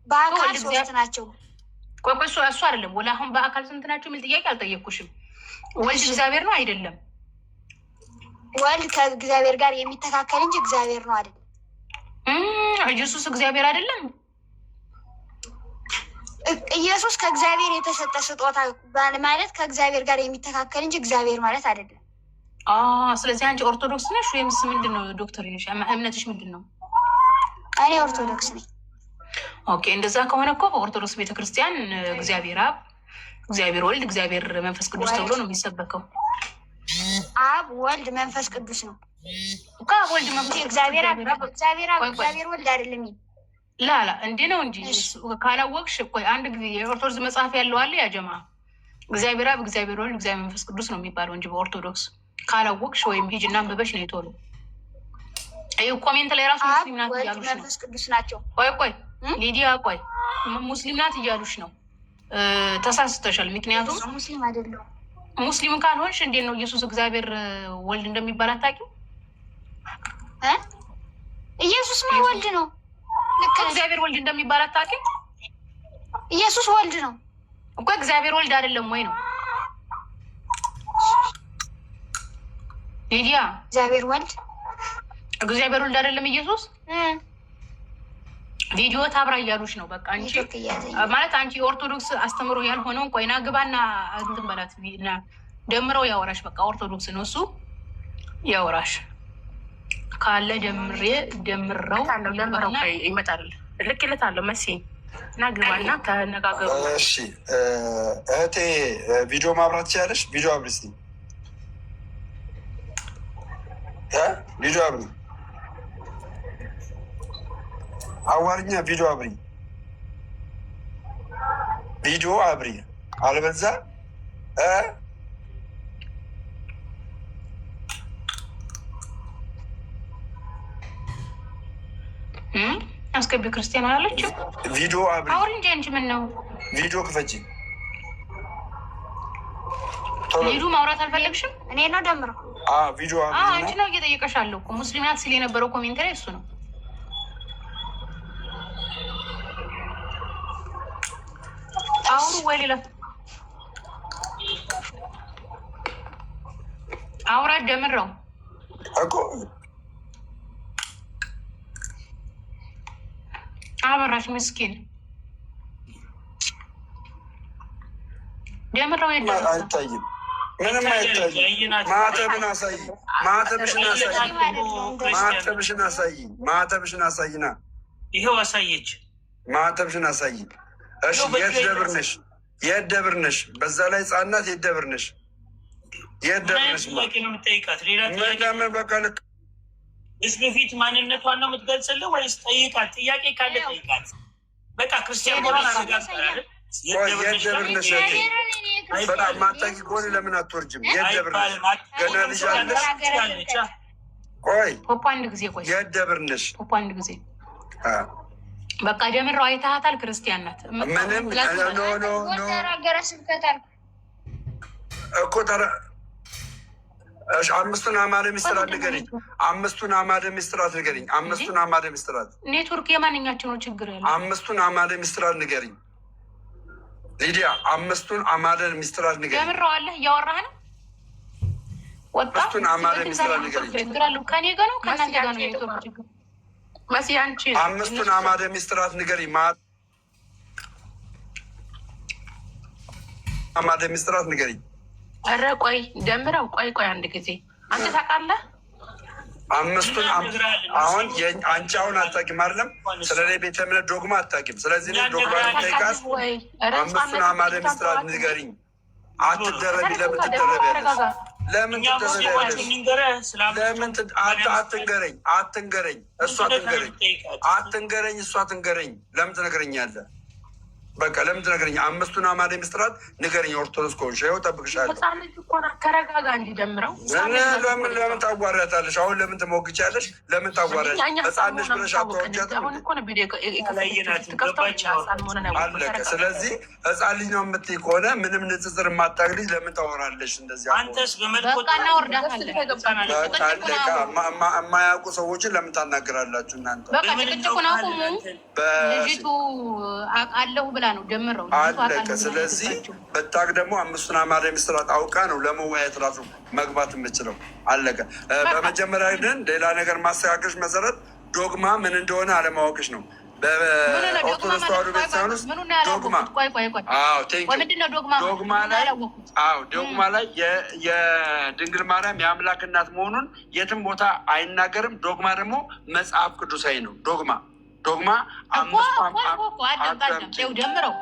በአካል ሶስት ናቸው። ቆይ እሱ አይደለም። ወላ አሁን በአካል ስንት ናቸው የሚል ጥያቄ አልጠየቅኩሽም። ወልድ እግዚአብሔር ነው አይደለም? ወልድ ከእግዚአብሔር ጋር የሚተካከል እንጂ እግዚአብሔር ነው አይደለም። ኢየሱስ እግዚአብሔር አይደለም? ኢየሱስ ከእግዚአብሔር የተሰጠ ስጦታ ማለት ከእግዚአብሔር ጋር የሚተካከል እንጂ እግዚአብሔር ማለት አይደለም። ስለዚህ አንቺ ኦርቶዶክስ ነሽ ወይምስ ምንድን ነው? ዶክተሪንሽ እምነትሽ ምንድን ነው? እኔ ኦርቶዶክስ ነኝ። ኦኬ። እንደዛ ከሆነ እኮ በኦርቶዶክስ ቤተክርስቲያን እግዚአብሔር አብ፣ እግዚአብሔር ወልድ፣ እግዚአብሔር መንፈስ ቅዱስ ተብሎ ነው የሚሰበከው። አብ ወልድ መንፈስ ቅዱስ ነው። ወልድ መንፈስ እግዚአብሔር ወልድ አይደለም። ላላ እንዴ ነው እንጂ ካላወቅሽ ቆይ አንድ ጊዜ የኦርቶዶክስ መጽሐፍ ያለው አለ ያጀማ እግዚአብሔር አብ እግዚአብሔር ወልድ እግዚአብሔር መንፈስ ቅዱስ ነው የሚባለው እንጂ በኦርቶዶክስ ካላወቅሽ ወይም ሂጅና አንብበሽ ነው የተወለው። አይ ኮሜንት ላይ ራሱ ሙስሊም ናት እያሉሽ ነው። መንፈስ ቅዱስ ናቸው። ቆይ ሊዲያ ቆይ ሙስሊም ናት እያሉሽ ነው። ተሳስተሻል። ምክንያቱም ሙስሊም አይደለም። ሙስሊም ካልሆንሽ እንዴት ነው ኢየሱስ እግዚአብሔር ወልድ እንደሚባል አታውቂም? ኢየሱስ ወልድ ነው። ልክ እግዚአብሔር ወልድ እንደሚባል አታውቂም? ኢየሱስ ወልድ ነው እኮ እግዚአብሔር ወልድ አይደለም ወይ ነው ሊዲያ? እግዚአብሔር ወልድ አይደለም ኢየሱስ ቪዲዮ ታብራ እያሉሽ ነው። በቃ አንቺ ማለት አንቺ ኦርቶዶክስ አስተምሮ ያልሆነውን ቆይና ግባና እንትን በላት እና ደምረው ያወራሽ። በቃ ኦርቶዶክስ ነው እሱ ያወራሽ ካለ ደምረው ይመጣል። ልክለታለሁ መሲ እና ግባና ተነጋገሩ። እሺ እህቴ ቪዲዮ ማብራት ትችላለሽ? ቪዲዮ አብሪ እስኪ ቪዲዮ አብሪ፣ አዋርኛ ቪዲዮ አብሪ፣ ቪዲዮ አብሪ። አልበዛ አስገቢ ክርስቲያን አላለችም። ቪዲዮ አብሪ አውሪ እንጂ አንቺ ምን ነው ቪዲዮ ክፈጂ። ቪዲዮ ማውራት አልፈለግሽም? እኔ ነው ደምረው ቪዲዮ አብሪ። አንቺ ነው እየጠየቀሻለሁ እኮ ሙስሊም ናት ሲል የነበረው ኮሜንት ላይ እሱ ነው። አውሩ ወይ ሌላ አውራ ደምረው እኮ አበራሽ ምስኪን ደምረው አይታይም፣ ምንም አይታይም። ማተብን አሳይ፣ ማተብሽን አሳይ፣ ማተብሽን አሳይ፣ ማተብሽን አሳይና ይኸው አሳየች። ማተብሽን አሳይ። እሺ የት ደብር ነሽ? የት ደብር ነሽ? በዛ ላይ ህጻናት የት ደብር ነሽ? የት ደብር ነሽ? ጥያቄ ነው የምትጠይቃት? ሌላ ለምን በቃ ልክ ህዝብ ፊት ማንነቷን ነው የምትገልጽልህ ወይስ ጠይቃት? ጥያቄ ካለ ጠይቃት። በቃ ክርስቲያን ሆነ አረጋግጣለን። የት ደብር ነሽ? በጣም ማታቂ ከሆነ ለምን አትወርጅም? የት ደብር ነሽ? ገና ልጅ አለሽ? ቆይ ፖፖ አንድ ጊዜ ቆይ፣ የት ደብር ነሽ? ፖፖ አንድ ጊዜ በቃ ደምረው አይተሃታል። ክርስቲያን ናት። ምንም ተናገረ ስብከት አልኩ እኮ አምስቱን አማደ ሚስጥራት ንገሪኝ። አምስቱን አማደ ሚስጥራት ንገሪኝ። አምስቱን አማደ ሚስጥራት ኔትወርክ የማንኛቸው ነው ችግር ያለው? አምስቱን አማደ ሚስጥራት ንገሪኝ ሊዲያ። አምስቱን አማደ ሚስጥራት ንገሪኝ። ደምረው አለ እያወራህ ነው። ወጣ አምስቱን አማደ ሚስጥራት ንገሪኝ። ችግር አለው ከኔ ጋር ነው ከእናንተ ጋር ነው ኔትወርክ ችግር? መሲ አንቺ አምስቱን አማደ ሚስጥራት ንገሪኝ። አማደ ሚስጥራት ንገሪኝ። ኧረ ቆይ ደምረው ቆይ አንድ ጊዜ አንተ ታውቃለህ? አምስቱን አሁን አንቺ አሁን አታውቂም አይደለም? ስለ እኔ ቤተ እምነት ዶግማ አታውቂም። ስለዚህ እኔ ዶግማ ጠይቃት። አምስቱን አማደ ሚስጥራት ንገሪኝ። አትደረቢ። ለምን ትደረቢያለሽ? ለምን ትደረቢያለሽ? ለምን አትንገረኝ። አትንገረኝ። እሷ ትንገረኝ። አትንገረኝ። እሷ ትንገረኝ። ለምን ትነግረኛለህ? በቃ ለምን ትነግረኝ? አምስቱን አማደ ሚስጥራት ንገረኝ። ኦርቶዶክስ ከሆንሽ ይኸው እጠብቅሻለሁ። ተረጋጋ እንጂ ደምረው። ለምን ታዋሪያታለሽ? አሁን ለምን ትሞግቻለሽ? ለምን ታዋሪያለሽ? ህፃን ነሽ ብለሽ አታወጃትም? አለቀ። ስለዚህ ህፃን ልጅ ነው የምትይ ከሆነ ምንም ንጽጽር የማታውቅ ልጅ ለምን ታወራለሽ? እንደዚህ የማያውቁ ሰዎችን ለምን ታናግራላችሁ እናንተ? ልጅቱ አውቃለሁ ብላ ነው ደምረው አለቀ። ስለዚህ በታቅ ደግሞ አምስቱን አማደ ሚስጥራት አውቃ ነው ለመወያየት ራሱ መግባት የምችለው። አለቀ። በመጀመሪያ ግን ሌላ ነገር ማስተካከልሽ መሰረት ዶግማ ምን እንደሆነ አለማወቅሽ ነው። በኦርቶዶክስ ተዋሕዶ ቤተክርስቲያን ውስጥ ዶግማ ላይ የድንግል ማርያም የአምላክ እናት መሆኑን የትም ቦታ አይናገርም። ዶግማ ደግሞ መጽሐፍ ቅዱሳዊ ነው። ዶግማ ዶግማ ደምረው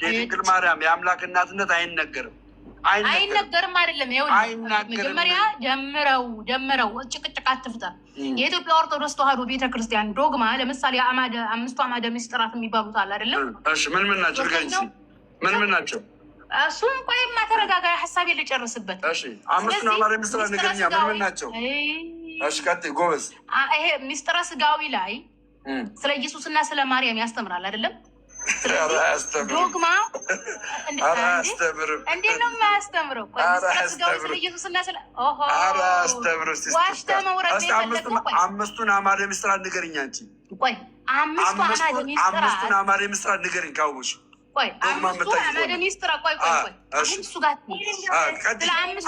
የድንግል ማርያም የአምላክ እናትነት አይነገርም አይደለም። መጀመሪያ ደምረው ጭቅጭቅ አትፍጠር። የኢትዮጵያ ኦርቶዶክስ ተዋሕዶ ቤተክርስቲያን ዶግማ ለምሳሌ አምስቱ አዕማደ ምስጢራት የሚባሉት አለ አይደለም? ምን ናቸው? ምን ናቸው? እሱም ቆይማ ተረጋጋ፣ ሀሳብ ልጨርስበት። አምስቱን አዕማደ ምስጢራት ንገረኛ። ምን ናቸው? ቀጥይ ጎበዝ። ይሄ ምስጢረ ስጋዊ ላይ ስለ ኢየሱስና ስለ ማርያም ያስተምራል አይደለም? ዶግማ እንዴት ነው የማያስተምረው? ምስጢረ ስጋዊ ስለ ኢየሱስና ስለ ዋሽተህ መውረድ አምስቱን አዕማደ ምስጢራት ንገረኛ። አንቺ ቆይ አምስቱን አዕማደ ምስጢራት ንገረኝ ካወቅሽ። ቆይ አምስቱ አዕማደ ምስጢራት ቆይ አሁን እሱ ጋር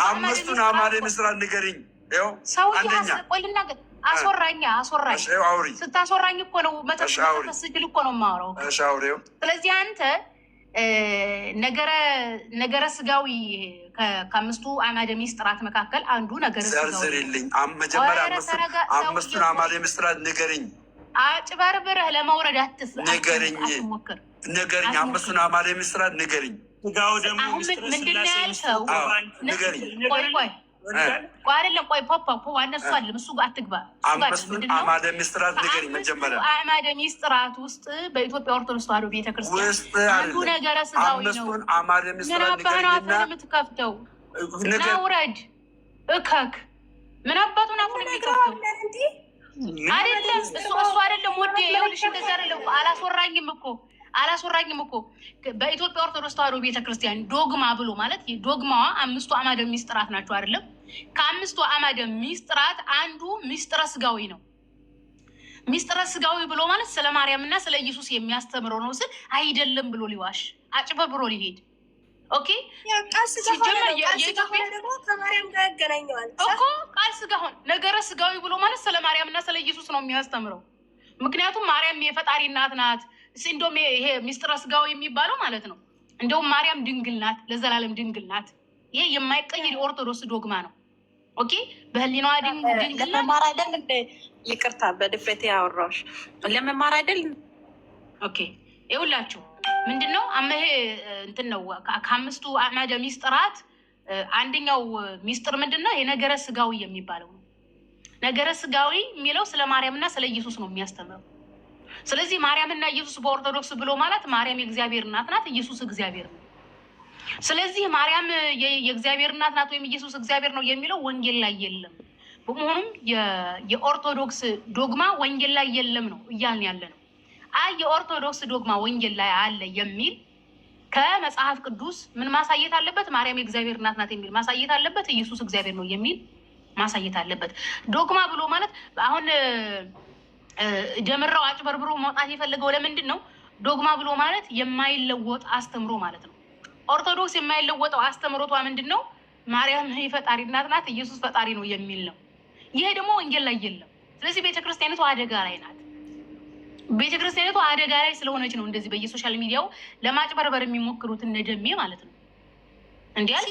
አምስቱን አዕማደ ምስጢራት ንገረኝ። አንደኛ ቆይ ልናገር። አስወራኝ ስታስወራኝ እኮ ነው መተስጅል እኮ ነው የማወራው። ስለዚህ አንተ ነገረ ስጋዊ ከአምስቱ አዕማደ ምስጢራት መካከል አንዱ ነገረ ዘርዝርልኝ። መጀመሪያ አምስቱን አዕማደ ምስጢራት ንገረኝ። አጭበርብረህ ለመውረድ አትሞክር። ንገረኝ። አምስቱን አዕማደ ምስጢራት ንገረኝ። አሁን ምንድን ነው ያልከው? ንገረኝ። ቆይ አይደለም ቆይ ፖፖ እነሱ አለም እሱ አትግባ። አምስቱን አዕማደ ምስጢራት ንገረኝ መጀመሪያ። አዕማደ ምስጢራት ውስጥ በኢትዮጵያ ኦርቶዶክስ ተዋሕዶ ቤተክርስቲያን አንዱ ነገረ ስጋዊ ነው። አምስቱን አዕማደ ምስጢራት ንገረኝና የምትከፍተው ናውረድ እከክ ምን አባቱን አፉን የሚከፍተው አይደለም እሱ አይደለም። ወደ ይኸውልሽ እንደዛ አይደለም። አላስወራኝም እኮ በኢትዮጵያ ኦርቶዶክስ ተዋሕዶ ቤተክርስቲያን ዶግማ ብሎ ማለት ዶግማዋ አምስቱ አዕማደ ምስጢራት ናቸው አይደለም? ከአምስቱ አዕማደ ምስጢራት አንዱ ምስጢረ ስጋዊ ነው። ምስጢረ ስጋዊ ብሎ ማለት ስለ ማርያምና ስለ ኢየሱስ የሚያስተምረው ነው ስል አይደለም ብሎ ሊዋሽ አጭበርብሮ ሊሄድ ኦኬ። ሲጀመር የኢትዮጵያ ደግሞ ከማርያም ጋር ያገናኘዋል እኮ ቃል ስጋ ሆን ነገረ ስጋዊ ብሎ ማለት ስለ ማርያምና ስለ ኢየሱስ ነው የሚያስተምረው። ምክንያቱም ማርያም የፈጣሪ እናት ናት። እንደውም ይሄ ምስጢረ ስጋዊ የሚባለው ማለት ነው። እንደውም ማርያም ድንግል ናት፣ ለዘላለም ድንግል ናት። ይሄ የማይቀየር የኦርቶዶክስ ዶግማ ነው። ኦኬ በህሊናዋ ድንግል ለመማር አይደል እንደ ይቅርታ በድፍረት ያወራሽ ለመማር አይደል? ኦኬ ይኸውላችሁ ምንድነው አመሄ እንትን ነው ከአምስቱ አዕማደ ምስጢራት አንደኛው ምስጢር ምንድነው? የነገረ ስጋዊ የሚባለው ነው። ነገረ ስጋዊ የሚለው ስለ ማርያምና ስለ ኢየሱስ ነው የሚያስተምረው። ስለዚህ ማርያምና ኢየሱስ በኦርቶዶክስ ብሎ ማለት ማርያም የእግዚአብሔር እናት ናት፣ ኢየሱስ እግዚአብሔር ነው። ስለዚህ ማርያም የእግዚአብሔር እናት ናት ወይም ኢየሱስ እግዚአብሔር ነው የሚለው ወንጌል ላይ የለም። በመሆኑም የኦርቶዶክስ ዶግማ ወንጌል ላይ የለም ነው እያልን ያለ ነው። የኦርቶዶክስ ዶግማ ወንጌል ላይ አለ የሚል ከመጽሐፍ ቅዱስ ምን ማሳየት አለበት? ማርያም የእግዚአብሔር እናት ናት የሚል ማሳየት አለበት። ኢየሱስ እግዚአብሔር ነው የሚል ማሳየት አለበት። ዶግማ ብሎ ማለት አሁን ደምረው አጭበርብሮ መውጣት የፈለገው ለምንድን ነው? ዶግማ ብሎ ማለት የማይለወጥ አስተምሮ ማለት ነው። ኦርቶዶክስ የማይለወጠው አስተምሮቷ ምንድን ነው? ማርያም የፈጣሪ እናት ናት፣ ኢየሱስ ፈጣሪ ነው የሚል ነው። ይሄ ደግሞ ወንጌል ላይ የለም። ስለዚህ ቤተክርስቲያኒቷ አደጋ ላይ ናት። ቤተክርስቲያኒቷ አደጋ ላይ ስለሆነች ነው እንደዚህ በየሶሻል ሚዲያው ለማጭበርበር የሚሞክሩት እነ ደሜ ማለት ነው እንዲያል